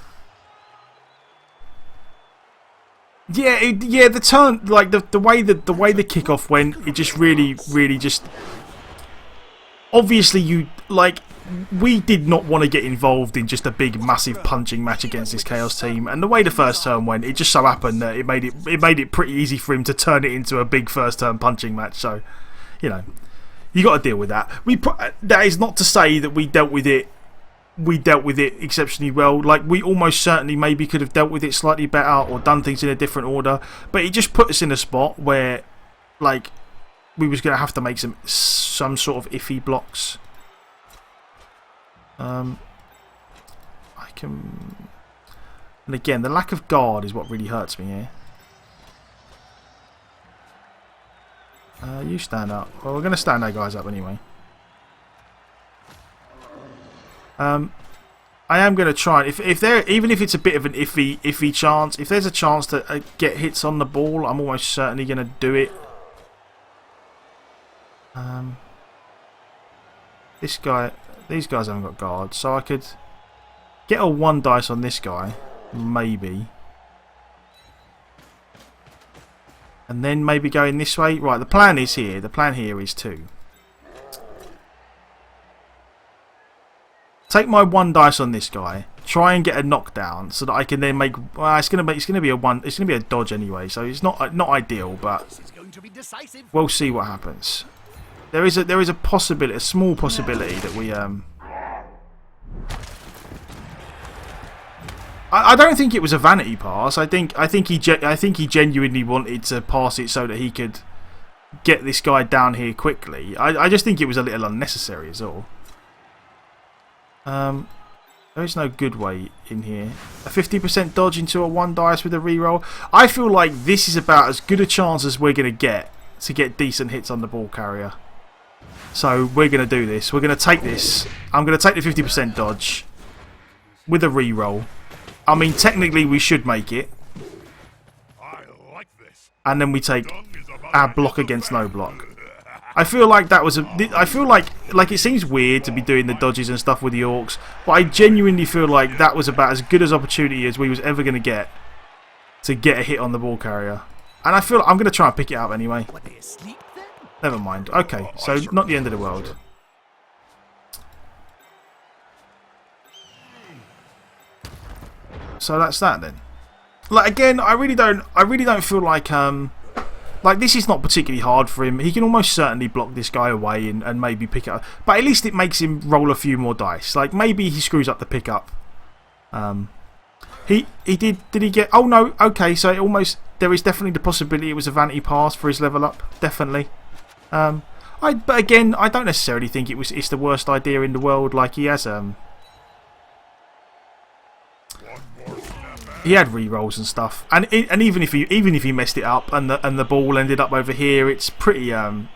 Yeah, the turn, like the way the kickoff went, it just really just. Obviously, we did not want to get involved in just a big, massive punching match against this Chaos team, and the way the first turn went, it just so happened that it made it pretty easy for him to turn it into a big first turn punching match. So, you know, you got to deal with that. That is not to say that we dealt with it we dealt with it exceptionally well. Like, we almost certainly maybe could have dealt with it slightly better or done things in a different order. But it just put us in a spot where, like, we was going to have to make some sort of iffy blocks. I can... And again, the lack of guard is what really hurts me here. You stand up. Well, we're going to stand our guys up anyway. I am going to try. If there, even if it's a bit of an iffy chance, if there's a chance to get hits on the ball, I'm almost certainly going to do it. These guys haven't got guard, so I could get a 1 dice on this guy, maybe, and then maybe going this way. Right, the plan is here. The plan here is to take my 1 dice on this guy, try and get a knockdown, so that I can then make. Well, it's going to be a 1. It's going to be a dodge anyway, so it's not ideal, but we'll see what happens. There is a possibility, a small possibility that we I don't think it was a vanity pass. I think he genuinely wanted to pass it so that he could get this guy down here quickly. I just think it was a little unnecessary is all. There is no good way in here. A 50% dodge into a 1 dice with a reroll. I feel like this is about as good a chance as we're going to get decent hits on the ball carrier. So we're going to do this. We're going to take this. I'm going to take the 50% dodge with a reroll. I mean, technically we should make it. And then we take our block against no block. I feel like that was I feel like it seems weird to be doing the dodges and stuff with the Orcs, but I genuinely feel like that was about as good as opportunity as we was ever going to get a hit on the ball carrier. And I feel like I'm going to try and pick it up anyway. Never mind. Okay, so not the end of the world. So that's that then. Like, again, I really don't feel like this is not particularly hard for him. He can almost certainly block this guy away and maybe pick it up. But at least it makes him roll a few more dice. Like, maybe he screws up the pickup. He did he get... Oh no, okay, so it almost... There is definitely the possibility it was a vanity pass for his level up. Definitely. But again, I don't necessarily think it's the worst idea in the world. Like, he has he had re-rolls and stuff, and even if he messed it up and the ball ended up over here, it's pretty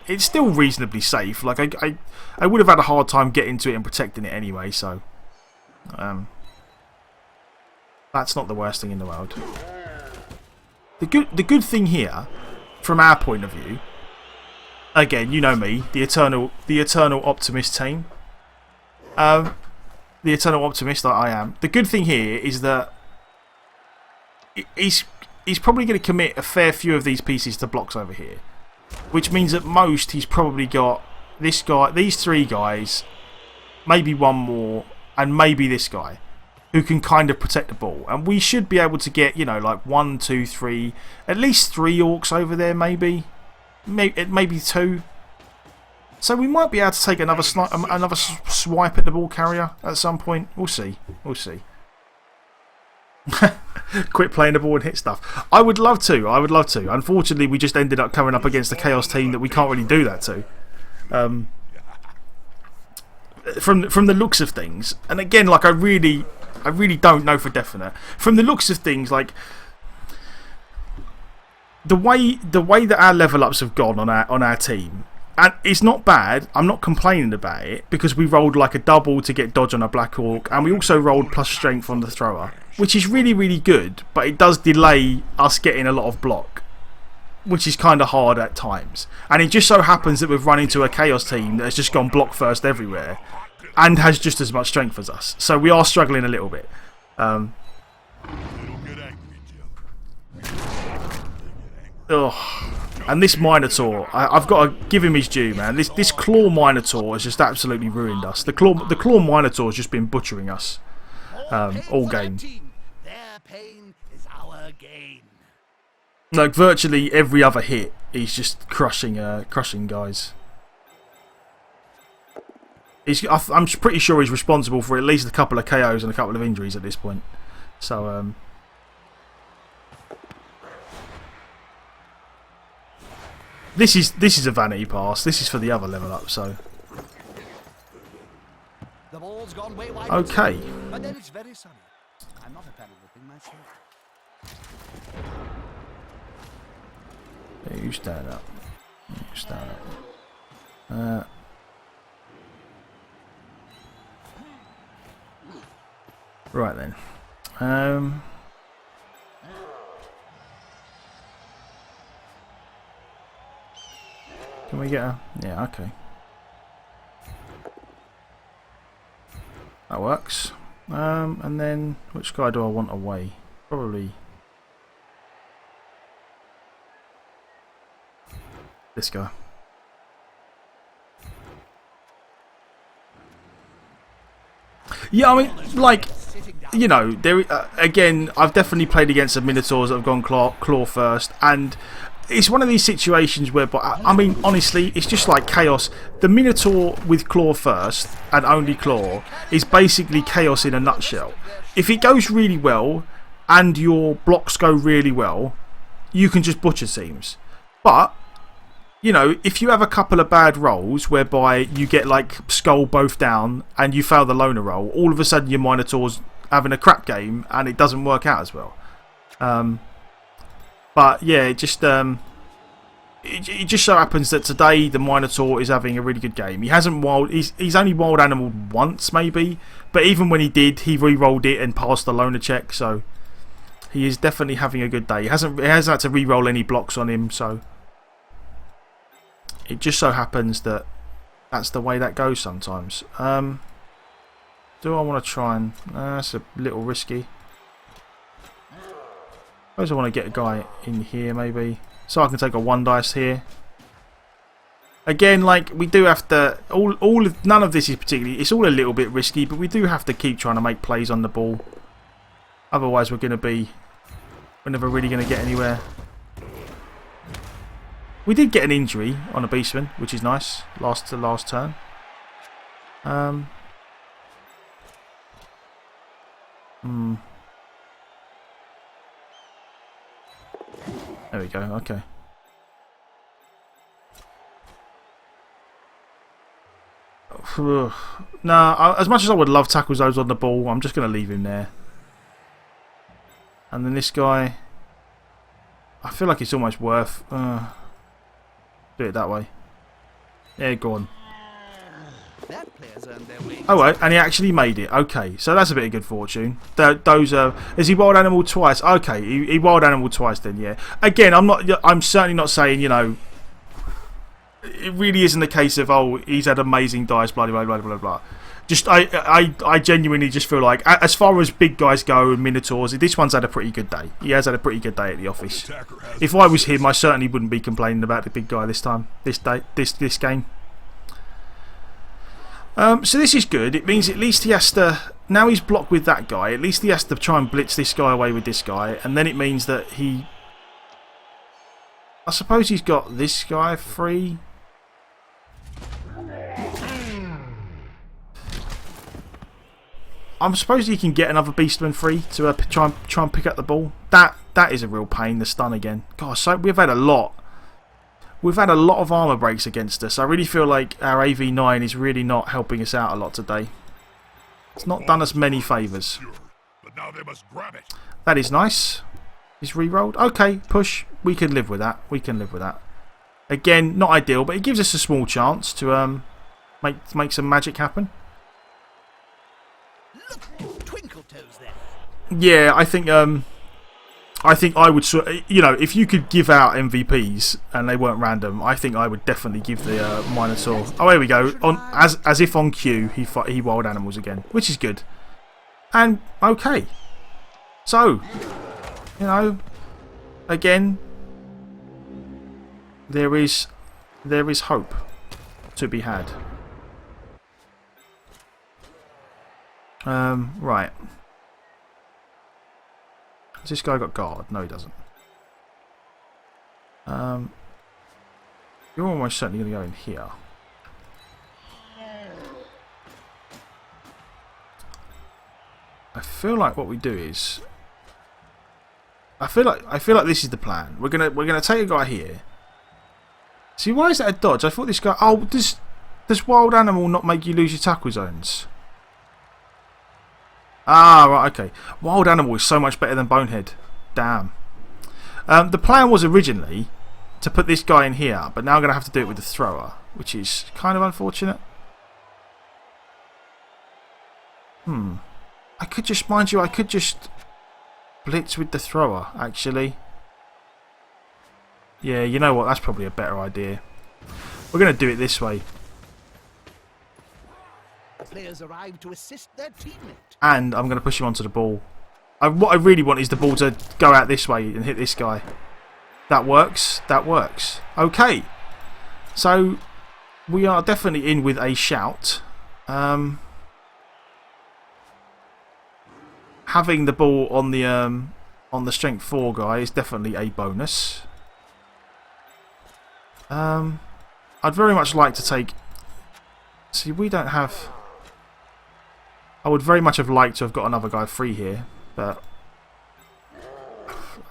it's still reasonably safe. Like, I would have had a hard time getting to it and protecting it anyway, so that's not the worst thing in the world. The good thing here, from our point of view, again, you know me, the eternal optimist team, the eternal optimist that I am. The good thing here is that he's probably going to commit a fair few of these pieces to blocks over here, which means at most he's probably got this guy, these 3 guys, maybe 1 more, and maybe this guy, who can kind of protect the ball. And we should be able to get, you know, like 1, 2, 3, at least 3 Orcs over there, maybe 2. So we might be able to take another swipe at the ball carrier at some point. We'll see. We'll see. Quit playing the ball and hit stuff. I would love to. Unfortunately, we just ended up coming up against a Chaos team that we can't really do that to. From the looks of things, and again, like, I really don't know for definite. From the looks of things, like, the way that our level ups have gone on our team, and it's not bad. I'm not complaining about it, because we rolled like a double to get dodge on a Black Orc, and we also rolled plus strength on the thrower, which is really good, but it does delay us getting a lot of block, which is kind of hard at times. And it just so happens that we've run into a Chaos team that has just gone block first everywhere and has just as much strength as us, so we are struggling a little bit. And this Minotaur, I've got to give him his due, man. This Claw Minotaur has just absolutely ruined us. The Claw Minotaur has just been butchering us all game. Like, virtually every other hit, he's just crushing guys. I'm pretty sure he's responsible for at least a couple of KOs and a couple of injuries at this point. So, this is a vanity pass. This is for the other level up. So, The ball's gone way wide. okay. But then it's very sunny. I'm not a fan of the thing myself. Yeah, you stand up. You stand up. Right then. Can we get a... Yeah, okay. That works. And then, which guy do I want away? Probably... this guy. Yeah, I mean, like, you know, there again, I've definitely played against the Minotaurs that have gone claw first, and it's one of these situations where, I mean, honestly, it's just like Chaos. The Minotaur with claw first and only claw is basically Chaos in a nutshell. If it goes really well and your blocks go really well, you can just butcher teams. But you know, if you have a couple of bad rolls whereby you get like skull both down and you fail the loner roll, all of a sudden your Minotaur's having a crap game and it doesn't work out as well. But yeah, it just so happens that today the Minotaur is having a really good game. He hasn't wild. He's only wild animal once maybe, but even when he did, he re-rolled it and passed the loner check. So he is definitely having a good day. He hasn't had to re-roll any blocks on him. So. It just so happens that that's the way that goes sometimes. Do I want to try and... that's a little risky. I suppose I want to get a guy in here maybe. So I can take a 1 dice here. Again, like, we do have to... none of this is particularly... It's all a little bit risky, but we do have to keep trying to make plays on the ball. Otherwise we're going to be... We're never really going to get anywhere. We did get an injury on a beastman, which is nice. Last turn. There we go. Okay. Nah, as much as I would love tackle zones on the ball, I'm just going to leave him there. And then this guy, I feel like it's almost worth. Do it that way. Yeah, go on. Oh, right, and he actually made it. Okay, so that's a bit of good fortune. Those are. Is he wild animal twice? Okay, he wild animal twice then. Yeah. Again, I'm certainly not saying, you know. It really isn't the case of, oh, he's had amazing dice, blah blah blah blah blah. Just I genuinely just feel like, as far as big guys go and Minotaurs, this one's had a pretty good day. He has had a pretty good day at the office. If I was him, I certainly wouldn't be complaining about the big guy this time, this game. So this is good. It means at least he has to... Now he's blocked with that guy. At least he has to try and blitz this guy away with this guy. And then it means that he... I suppose he's got this guy free. I suppose he can get another beastman free to try and pick up the ball. That is a real pain. The stun again. Gosh, so we've had a lot. We've had a lot of armor breaks against us. I really feel like our AV9 is really not helping us out a lot today. It's not done us many favours. But now they must grab it. That is nice. He's re-rolled. Okay, push. We can live with that. We can live with that. Again, not ideal, but it gives us a small chance to make some magic happen. Look, Twinkle Toes there. Yeah, I think I would, you know, if you could give out MVPs and they weren't random, I think I would definitely give the Minotaur. Oh, here we go. As if on cue, he wild animals again, which is good. And okay, so you know, again, there is hope to be had. Right. Has this guy got guard? No, he doesn't. You're almost certainly going to go in here. I feel like what we do is, I feel like this is the plan. We're gonna take a guy here. See, why is that a dodge? I thought this guy. Oh, does wild animal not make you lose your tackle zones? Ah, right, okay. Wild animal is so much better than bonehead. Damn. The plan was originally to put this guy in here, but now I'm gonna have to do it with the thrower, which is kind of unfortunate. I could just, mind you, I could just blitz with the thrower, actually. Yeah, you know what? That's probably a better idea. We're going to do it this way. Players arrive to assist their teammate. And I'm going to push him onto the ball. What I really want is the ball to go out this way and hit this guy. That works. That works. Okay. So, we are definitely in with a shout. Having the ball on the strength 4 guy is definitely a bonus. I'd very much like to take... See, we don't have... I would very much have liked to have got another guy free here, but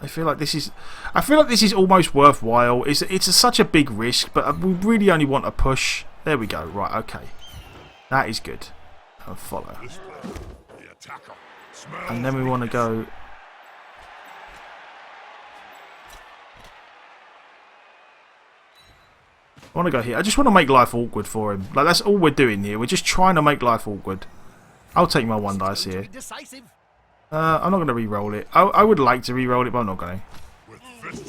I feel like this is... I feel like this is almost worthwhile. It's such a big risk, but we really only want a push. There we go. Right, okay. That is good. I'll follow. And then we want to go... I want to go here. I just want to make life awkward for him. Like, that's all we're doing here. We're just trying to make life awkward. I'll take my 1 dice here. I'm not going to re-roll it. I would like to re-roll it, but I'm not going to.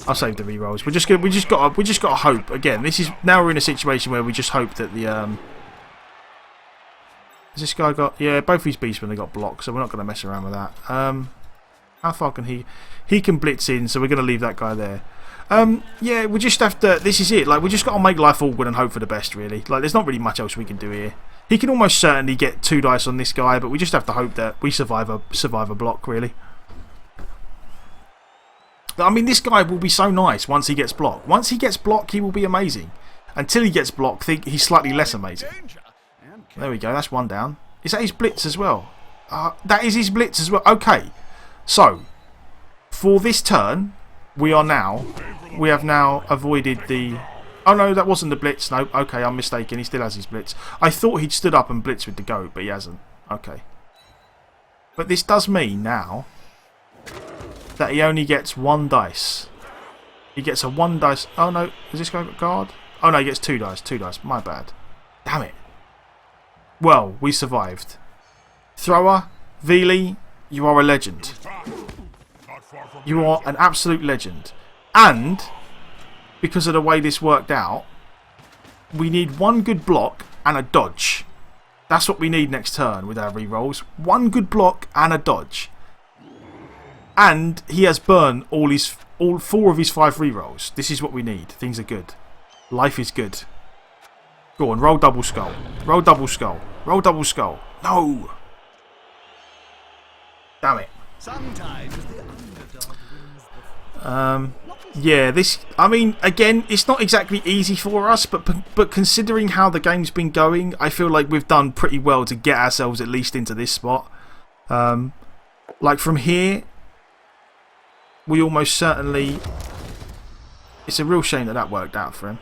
I'll save the re-rolls. We just got to hope. Again, this is now we're in a situation where we just hope that the Has this guy got... Yeah, both his beastmen have got blocked, so we're not going to mess around with that. How far can he... He can blitz in, so we're going to leave that guy there. Yeah, we just have to... This is it. Like, we just got to make life awkward and hope for the best, really. Like, there's not really much else we can do here. He can almost certainly get 2 dice on this guy, but we just have to hope that we survive a block, really. I mean, this guy will be so nice once he gets blocked. Once he gets blocked, he will be amazing. Until he gets blocked, he's slightly less amazing. There we go, that's 1 down. Is that his blitz as well? That is his blitz as well. Okay, so for this turn, we have now avoided the... Oh no, that wasn't the blitz. No, okay, I'm mistaken. He still has his blitz. I thought he'd stood up and blitzed with the goat, but he hasn't. Okay. But this does mean now that he only gets 1 dice. He gets a 1 dice. Oh no, has this guy got guard? Oh no, he gets 2 dice. 2 dice. My bad. Damn it. Well, we survived. Thrower, Veely, you are a legend. You are an absolute legend. And, because of the way this worked out, we need 1 good block and a dodge. That's what we need next turn with our rerolls. 1 good block and a dodge. And he has burned all 4 of his 5 rerolls. This is what we need. Things are good. Life is good. Go on, roll double skull. Roll double skull. Roll double skull. No! Damn it. Sometimes the underdog wins yeah, this... I mean, again, it's not exactly easy for us, but considering how the game's been going, I feel like we've done pretty well to get ourselves at least into this spot. Like, from here, we almost certainly... It's a real shame that worked out for him.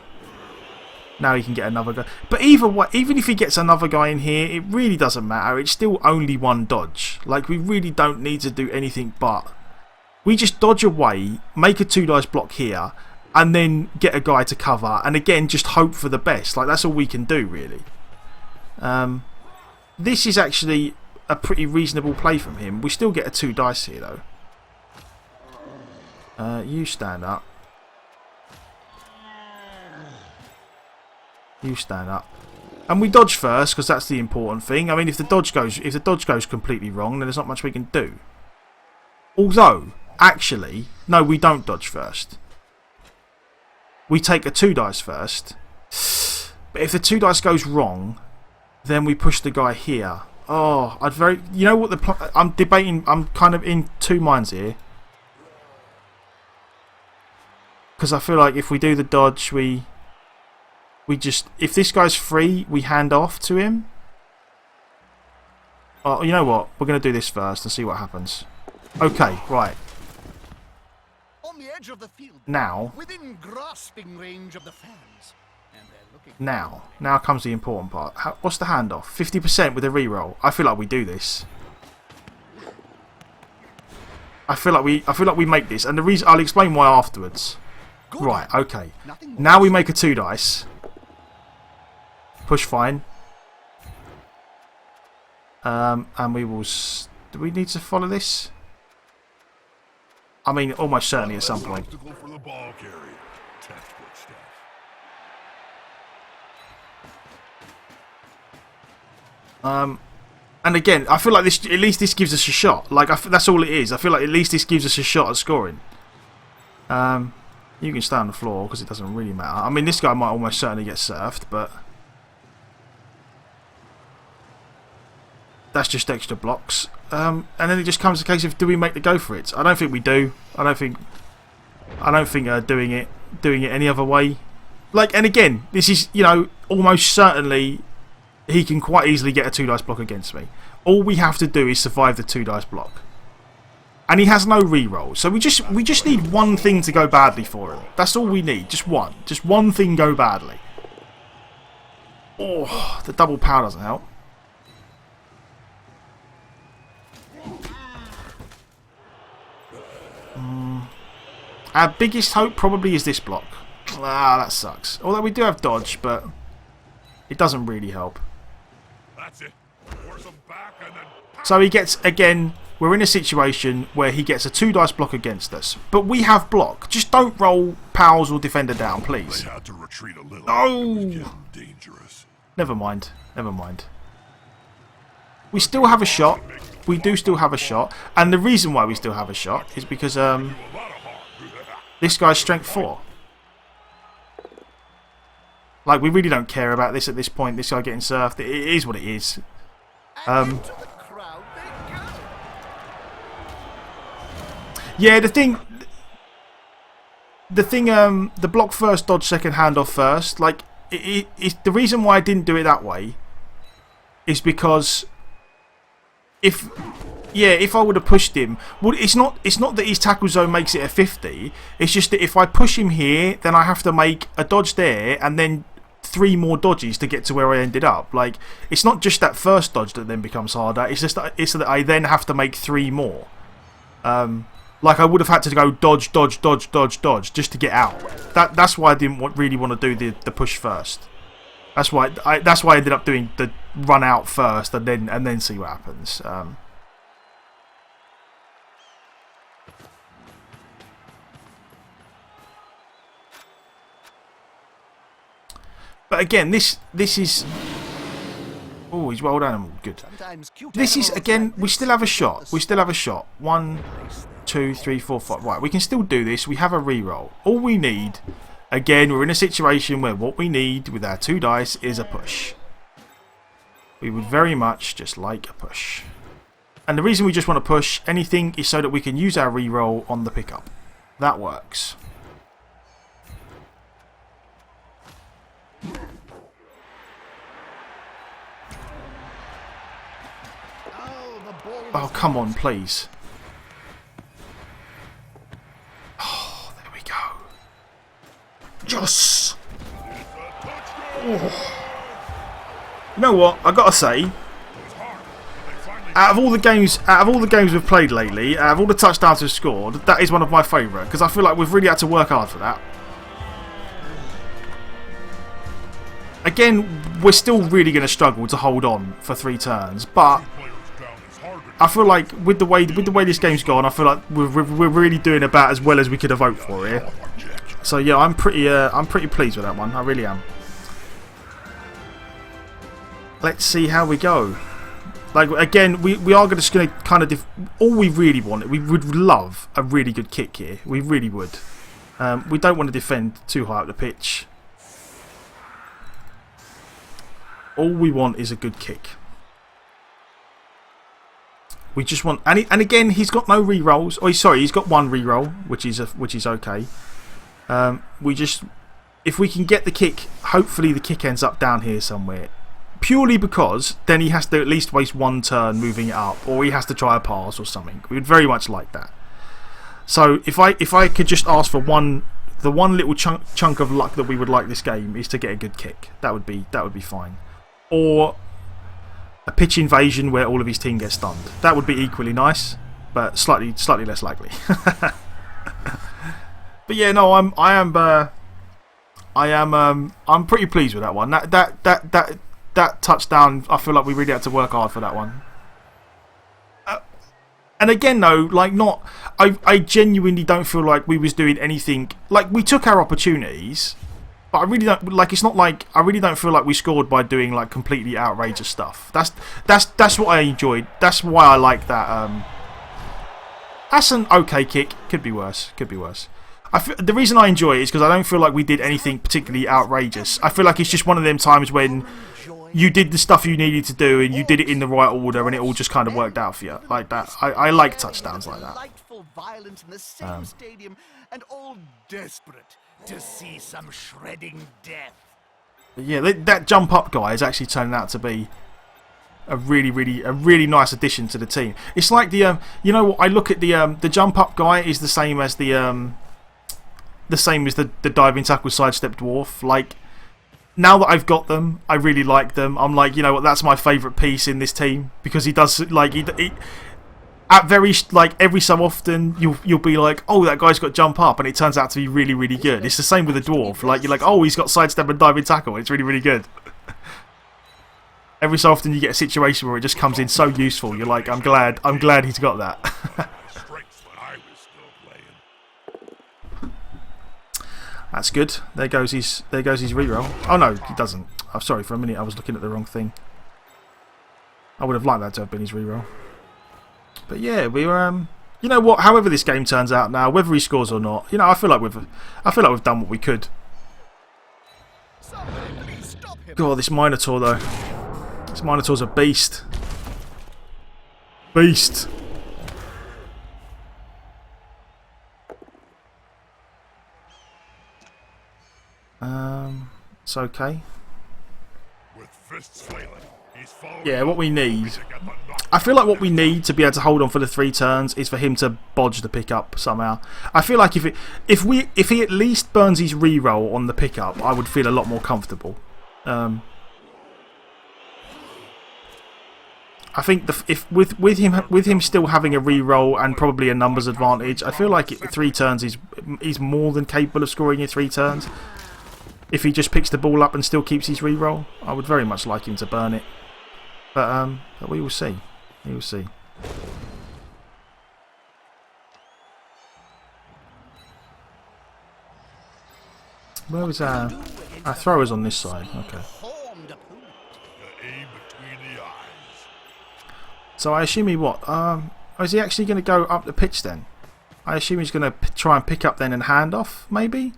Now he can get another guy. But either way, even if he gets another guy in here, it really doesn't matter. It's still only 1 dodge. Like, we really don't need to do anything but... We just dodge away, make a 2 dice block here, and then get a guy to cover. And again, just hope for the best. Like, that's all we can do, really. This is actually a pretty reasonable play from him. We still get a 2 dice here, though. You stand up. You stand up. And we dodge first, because that's the important thing. I mean, if the dodge goes completely wrong, then there's not much we can do. Although, actually, no, we don't dodge first. We take a 2 dice first. But if the 2 dice goes wrong, then we push the guy here. Oh, you know what I'm debating, I'm kind of in 2 minds here. Because I feel like if we do the dodge, we just... If this guy's free, we hand off to him. Oh, you know what? We're going to do this first and see what happens. Okay, right. On the edge of the field, Now, within grasping range of the fans. And they're looking now comes the important part. What's the handoff? 50% with a reroll. I feel like we do this. I feel like we make this, and the reason I'll explain why afterwards. Good. Right, okay. Nothing more. Now we make a 2 dice. Push fine. And we will. Do we need to follow this? I mean, almost certainly at some point. Obstacle for the ball carrier. Textbook stuff. And again, I feel like this. At least this gives us a shot. Like that's all it is. I feel like at least this gives us a shot at scoring. You can stay on the floor because it doesn't really matter. I mean, this guy might almost certainly get surfed, but that's just extra blocks. And then it just comes a case of, do we make the go for it? I don't think we do. I don't think doing it any other way. Like, and again, this is, you know, almost certainly he can quite easily get a 2 dice block against me. All we have to do is survive the 2 dice block. And he has no reroll. So we just need one thing to go badly for him. That's all we need. Just one. Just one thing go badly. Oh, the double power doesn't help. Our biggest hope probably is this block. Ah, that sucks. Although we do have dodge, but it doesn't really help. That's it. Force him back and then. So he gets, again, we're in a situation where he gets a 2 dice block against us. But we have block. Just don't roll pals or defender down, please. They had to retreat a little. No! It was getting dangerous. Never mind. Never mind. We still have a shot. We do still have a shot. And the reason why we still have a shot is because this guy's strength 4. Like, we really don't care about this at this point. This guy getting surfed. It is what it is. And into the crowd they go. Yeah, the block first, dodge second, handoff first. Like, the reason why I didn't do it that way is because if I would have pushed him, well, it's not that his tackle zone makes it a 50. It's just that if I push him here, then I have to make a dodge there and then 3 more dodges to get to where I ended up. Like, it's not just that first dodge that then becomes harder. It's just that I then have to make 3 more. Like, I would have had to go dodge, dodge, dodge, dodge, dodge just to get out. That's why I didn't really want to do the push first. That's why I ended up doing the run out first and then see what happens. But again, this is. Oh, he's wild animal. Good. This is, again, we still have a shot. We still have a shot. 1, 2, 3, 4, 5. Right, we can still do this. We have a reroll. All we need, again, we're in a situation where what we need with our 2 dice is a push. We would very much just like a push. And the reason we just want to push anything is so that we can use our reroll on the pickup. That works. Oh, come on, please. Oh, there we go. Yes! Oh. You know what? I gotta say, out of all the games we've played lately, out of all the touchdowns we've scored, that is one of my favourite because I feel like we've really had to work hard for that. Again, we're still really going to struggle to hold on for 3 turns, but I feel like with the way this game's gone, I feel like we're really doing about as well as we could have hoped for here. So yeah, I'm pretty pleased with that one. I really am. Let's see how we go. Like, again, we are just going to kind of all we really want. We would love a really good kick here. We really would. We don't want to defend too high up the pitch. All we want is a good kick. We just want, and again, he's got no re-rolls. Oh, sorry, he's got 1 re-roll, which is okay. We just, if we can get the kick, hopefully the kick ends up down here somewhere. purely because then he has to at least waste one turn moving it up, or he has to try a pass or something. We'd very much like that. So if I could just ask for the one little chunk of luck that we would like this game is to get a good kick. That would be fine. Or a pitch invasion where all of his team gets stunned. That would be equally nice, but slightly less likely. But yeah, no, I'm pretty pleased with that one. That touchdown, I feel like we really had to work hard for that one. And again, though, like I genuinely don't feel like we was doing anything. Like, we took our opportunities, but I really don't like. It's not like I really don't feel like we scored by doing like completely outrageous stuff. That's what I enjoyed. That's why I like that. That's an okay kick. Could be worse. Could be worse. The reason I enjoy it is because I don't feel like we did anything particularly outrageous. I feel like it's just one of them times when you did the stuff you needed to do and you did it in the right order and it all just kind of worked out for you. Like that. I like touchdowns like that. Violence in the same stadium, and all desperate to see some shredding death. Yeah, that jump up guy is actually turning out to be a really nice addition to the team. It's like the you know what, I look at the jump up guy is the same as the diving tackle sidestep dwarf. Like, now that I've got them, I really like them. I'm like, you know what, that's my favourite piece in this team, because he does, like, he at very, like, every so often you'll be like, oh, that guy's got jump up, and it turns out to be really good. It's the same with the dwarf. Like, you're like, oh, he's got sidestep and diving tackle. It's really good. Every so often you get a situation where it just comes in so useful. You're like, I'm glad he's got that. That's good. There goes his reroll. Oh no, he doesn't. I'm sorry, for a minute I was looking at the wrong thing. I would have liked that to have been his reroll. But yeah, we were you know what, however this game turns out now, whether he scores or not, you know, I feel like we've done what we could. God, this Minotaur though. This Minotaur's a beast. Beast. It's okay. Yeah, what we need, I feel like what we need to be able to hold on for the 3 turns is for him to bodge the pickup somehow. I feel like if he at least burns his reroll on the pickup, I would feel a lot more comfortable. I think with him still having a reroll and probably a numbers advantage, I feel like 3 turns he's more than capable of scoring in 3 turns. If he just picks the ball up and still keeps his reroll, I would very much like him to burn it. But we will see. We will see. Where was our throwers on this side? Okay. So I assume he what? Is he actually going to go up the pitch then? I assume he's going to try and pick up then and hand off, maybe?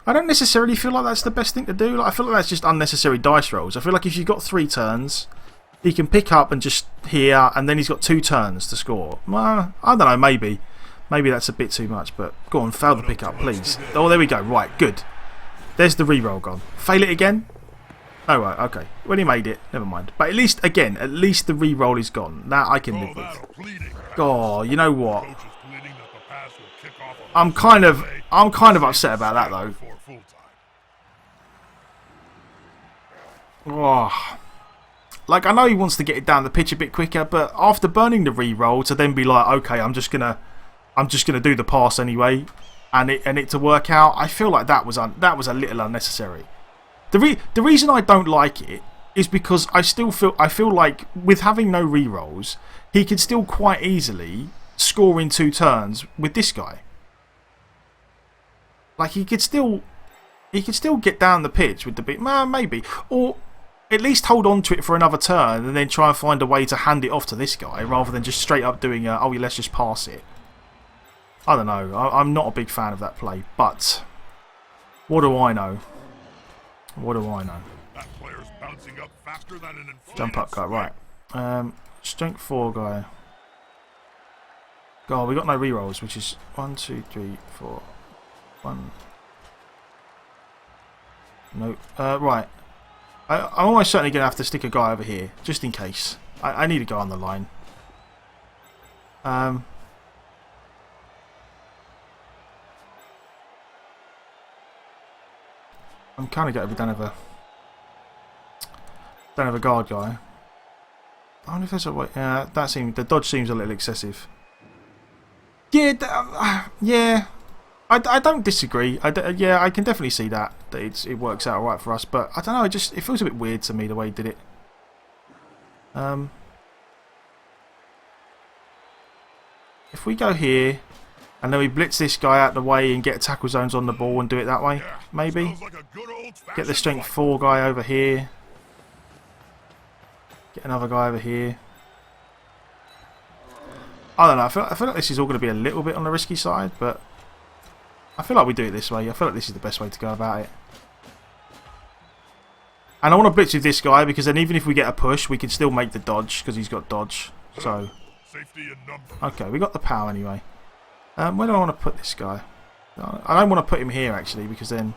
I don't necessarily feel like that's the best thing to do. Like, I feel like that's just unnecessary dice rolls. I feel like if you've got 3 turns, he can pick up and just here, and then he's got 2 turns to score. I don't know, maybe. Maybe that's a bit too much, but go on, fail the pickup, please. Oh, there we go. Right, good. There's the reroll gone. Fail it again? Oh, right, okay. Well, he made it. Never mind. But at least, again, at least the reroll is gone. That I can live with. Oh, you know what? I'm kind of upset about that, though. Oh. Like, I know he wants to get it down the pitch a bit quicker, but after burning the reroll to then be like, okay, I'm just gonna do the pass anyway, and it to work out, I feel like that was a little unnecessary. The reason I don't like it is because I feel like with having no rerolls, he could still quite easily score in 2 turns with this guy. Like, he could still get down the pitch with the bit, maybe, or at least hold on to it for another turn and then try and find a way to hand it off to this guy rather than just straight up doing oh, let's just pass it. I don't know. I'm not a big fan of that play, but what do I know? What do I know? Jump up guy, right. Strength 4 guy. God, we got no rerolls, which is 1, 2, 3, 4. 1. No. Right. I'm almost certainly going to have to stick a guy over here, just in case. I need a guy on the line. I'm kind of getting we don't have a guard guy. I wonder if there's a way. Yeah, the dodge seems a little excessive. Yeah, yeah. I don't disagree. Yeah, I can definitely see that it works out alright for us. But I don't know. It feels a bit weird to me the way he did it. If we go here, and then we blitz this guy out the way and get tackle zones on the ball and do it that way, maybe. Get the strength 4 guy over here. Get another guy over here. I don't know. I feel like this is all going to be a little bit on the risky side, but I feel like we do it this way. I feel like this is the best way to go about it. And I want to blitz with this guy because then even if we get a push, we can still make the dodge because he's got dodge. So, okay, we got the power anyway. Where do I want to put this guy? I don't want to put him here actually because then.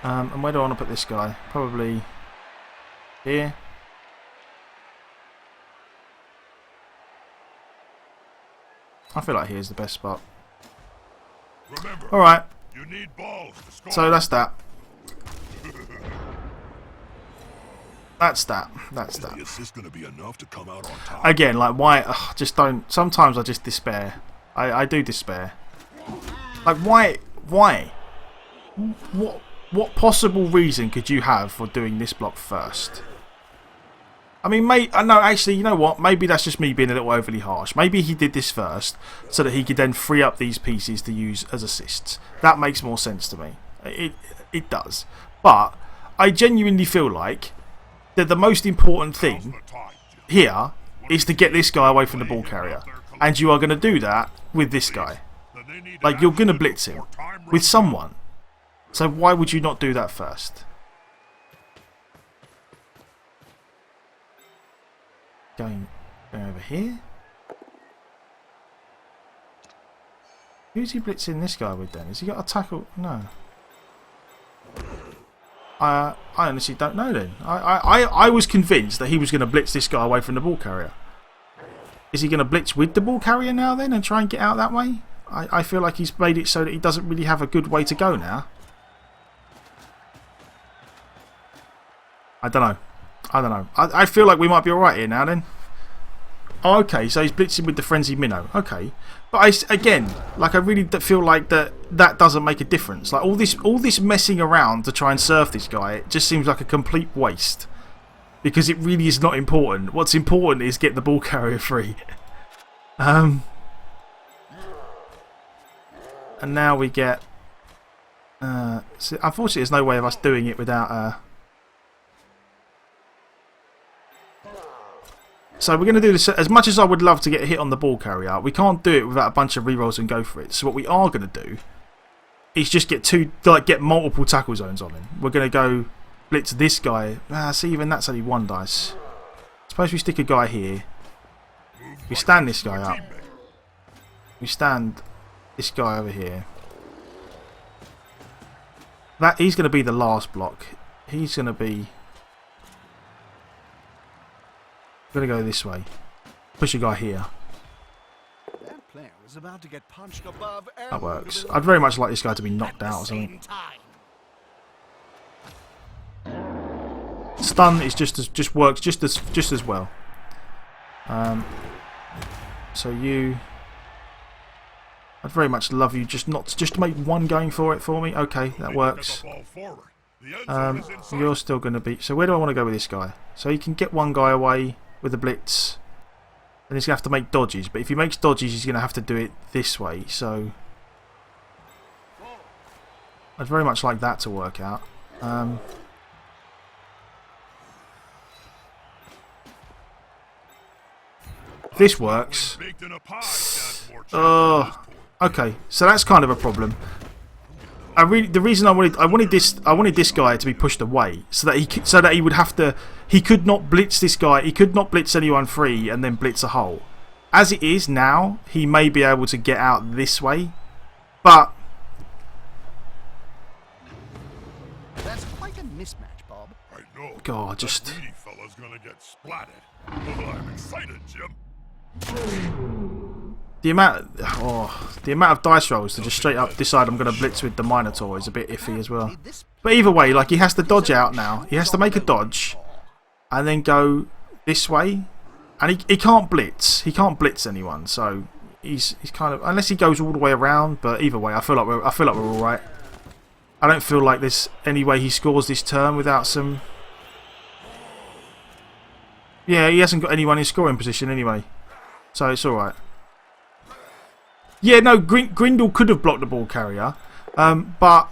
And where do I want to put this guy? Probably here. I feel like here's the best spot. Alright. So that's that. That's that. Again, like why? Ugh, just don't. Sometimes I just despair. I do despair. Like why? Why? What possible reason could you have for doing this block first? I mean, no, actually, you know what? Maybe that's just me being a little overly harsh. Maybe he did this first so that he could then free up these pieces to use as assists. That makes more sense to me. It does. But I genuinely feel like that the most important thing here is to get this guy away from the ball carrier. And you are going to do that with this guy. Like, you're going to blitz him with someone. So why would you not do that first? Going over here. Who's he blitzing this guy with then? Has he got a tackle? No. I honestly don't know then. I was convinced that he was going to blitz this guy away from the ball carrier. Is he going to blitz with the ball carrier now then and try and get out that way? I feel like he's made it so that he doesn't really have a good way to go now. I don't know. I feel like we might be alright here now then. Oh, okay, so he's blitzing with the frenzied minnow. Okay. But again, like I really feel like that doesn't make a difference. Like all this messing around to try and surf this guy, it just seems like a complete waste. Because it really is not important. What's important is get the ball carrier free. And now we get so unfortunately there's no way of us doing it without so we're going to do this. As much as I would love to get a hit on the ball carrier, we can't do it without a bunch of rerolls and go for it. So what we are going to do is just get multiple tackle zones on him. We're going to go blitz this guy. See, even that's only 1 dice. Suppose we stick a guy here. We stand this guy up. We stand this guy over here. He's going to be the last block. He's going to be. I'm going to go this way. Push a guy here. That player is about to get punched above that works. I'd very much like this guy to be knocked out or something. Stun is just works just as well. So I'd very much love you just to make one going for it for me. Okay, that works. You're still going to be. So where do I want to go with this guy? So he can get one guy away with a blitz, and he's going to have to make dodges. But if he makes dodges, he's going to have to do it this way. So I'd very much like that to work out. If this works. Oh, okay. So that's kind of a problem. The reason I wanted this guy to be pushed away so that he would have to. He could not blitz this guy. He could not blitz anyone free and then blitz a hole. As it is now, he may be able to get out this way, but That's quite a mismatch, Bob. I know. God, just... That greedy fella's gonna get splatted. Oh, I'm excited, Jim. The amount of dice rolls to just straight up decide I'm going to blitz with the Minotaur is a bit iffy as well. But either way, like, he has to dodge out now. He has to make a dodge and then go this way. And he can't blitz. He can't blitz anyone. So he's kind of, unless he goes all the way around. But either way, I feel like we're all right. I don't feel like there's any way he scores this turn without some. Yeah, he hasn't got anyone in scoring position anyway, so it's all right. Yeah, no, Grindel could have blocked the ball carrier, but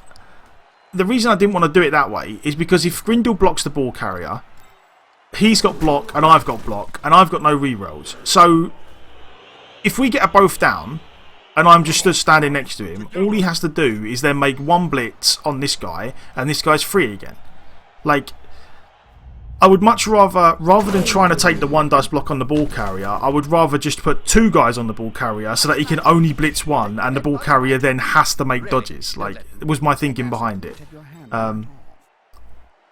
the reason I didn't want to do it that way is because if Grindel blocks the ball carrier, he's got block and I've got block and I've got no rerolls. So if we get a both down and I'm just stood standing next to him, all he has to do is then make one blitz on this guy and this guy's free again. Like, I would much rather than trying to take the one dice block on the ball carrier, I would rather just put two guys on the ball carrier so that he can only blitz one and the ball carrier then has to make dodges. Like, it was my thinking behind it.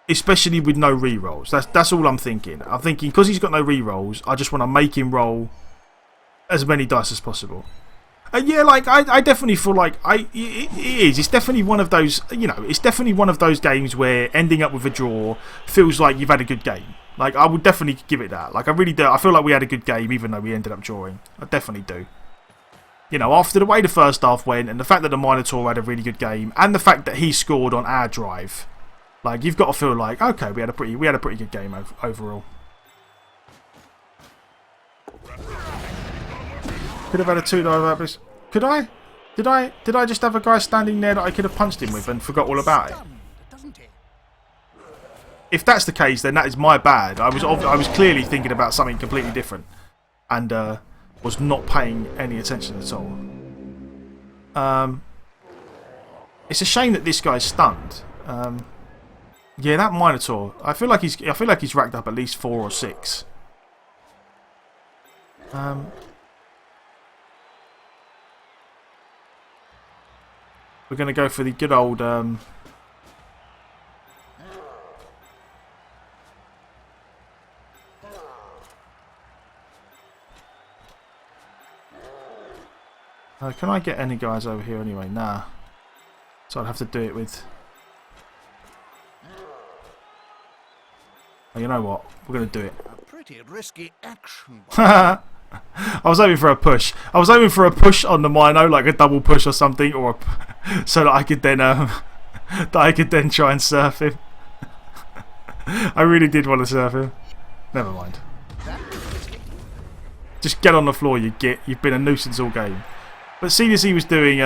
Especially with no rerolls. That's all I'm thinking. I'm thinking because he's got no rerolls, I just want to make him roll as many dice as possible. Yeah, like I definitely feel like it is. It's definitely one of those. You know, it's definitely one of those games where ending up with a draw feels like you've had a good game. Like, I would definitely give it that. Like, I really do. I feel like we had a good game, even though we ended up drawing. I definitely do. You know, after the way the first half went, and the fact that the Minotaur had a really good game, and the fact that he scored on our drive, like, you've got to feel like, okay, we had a pretty good game overall. Could have had a 2-dive this. Could I? Did I just have a guy standing there that I could have punched him with and forgot all about it? If that's the case, then that is my bad. I was clearly thinking about something completely different, and was not paying any attention at all. It's a shame that this guy's stunned. Yeah, that Minotaur. I feel like he's racked up at least 4 or 6. We're going to go for the good old... can I get any guys over here anyway? Nah. So I'd have to do it with... Oh, you know what? We're going to do it. A pretty risky action. I was hoping for a push. I was hoping for a push on the Mino, like a double push or something, or so that I could then try and surf him. I really did want to surf him. Never mind. Just get on the floor, you git. You've been a nuisance all game. But seeing as he was doing,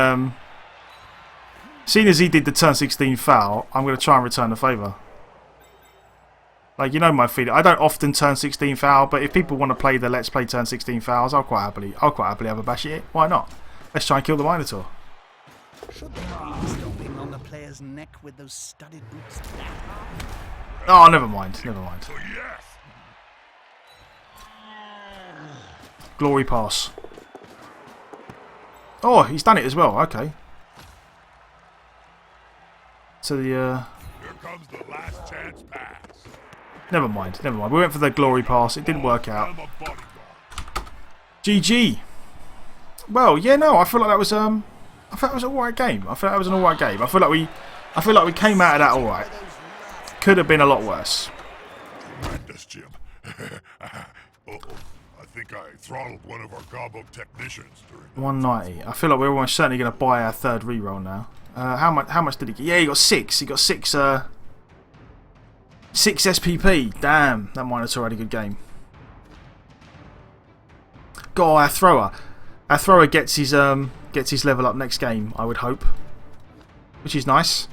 seeing as he did the turn 16 foul, I'm going to try and return the favour. Like, you know my feeling. I don't often turn 16 foul, but if people want to play the Let's Play turn 16 fouls, I'll quite happily have a bash at it. Why not? Let's try and kill the Minotaur. Should they be stomping on the player's neck with those studded boots? Oh, never mind. Never mind. So yes. Glory pass. Oh, he's done it as well. Okay. So the Here comes the last chance pass. Never mind. Never mind. We went for the glory pass. It didn't work out. I'm a bodyguard. GG. Well, yeah, no. I feel like that was I feel like it was an alright game. I feel like it was an alright game. I feel like we came out of that alright. Could have been a lot worse. Tremendous, Jim. Uh-oh. I think I throttled one of our gobbo technicians during the 190. I feel like we're almost certainly going to buy our third reroll now. How much did he get? Yeah, he got 6. He got 6. 6 SPP. Damn, that Minotaur had a good game. God, our thrower. Our thrower gets his level up next game, I would hope. Which is nice.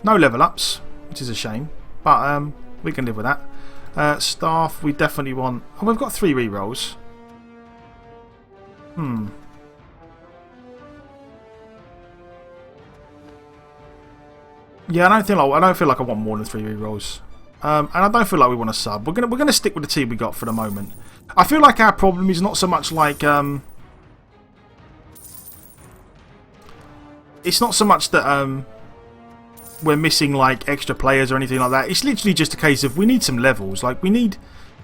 No level ups, which is a shame. But we can live with that. Staff, we definitely want... Oh, we've got 3 rerolls. Yeah, I don't feel like I want more than 3 rerolls. And I don't feel like we want to sub. We're gonna stick with the team we got for the moment. I feel like our problem is not so much like it's not so much that we're missing like extra players or anything like that. It's literally just a case of we need some levels. Like we need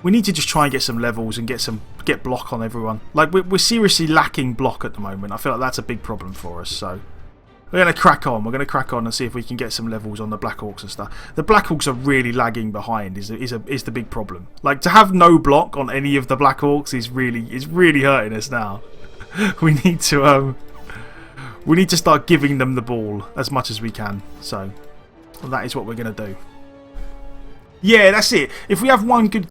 to just try and get some levels and get block on everyone. Like we're seriously lacking block at the moment. I feel like that's a big problem for us. So we're going to crack on. We're going to crack on and see if we can get some levels on the Black Orcs and stuff. The Black Orcs are really lagging behind. Is the big problem. Like to have no block on any of the Black Orcs is really hurting us now. We need to start giving them the ball as much as we can. So that is what we're going to do. Yeah, that's it. If we have one good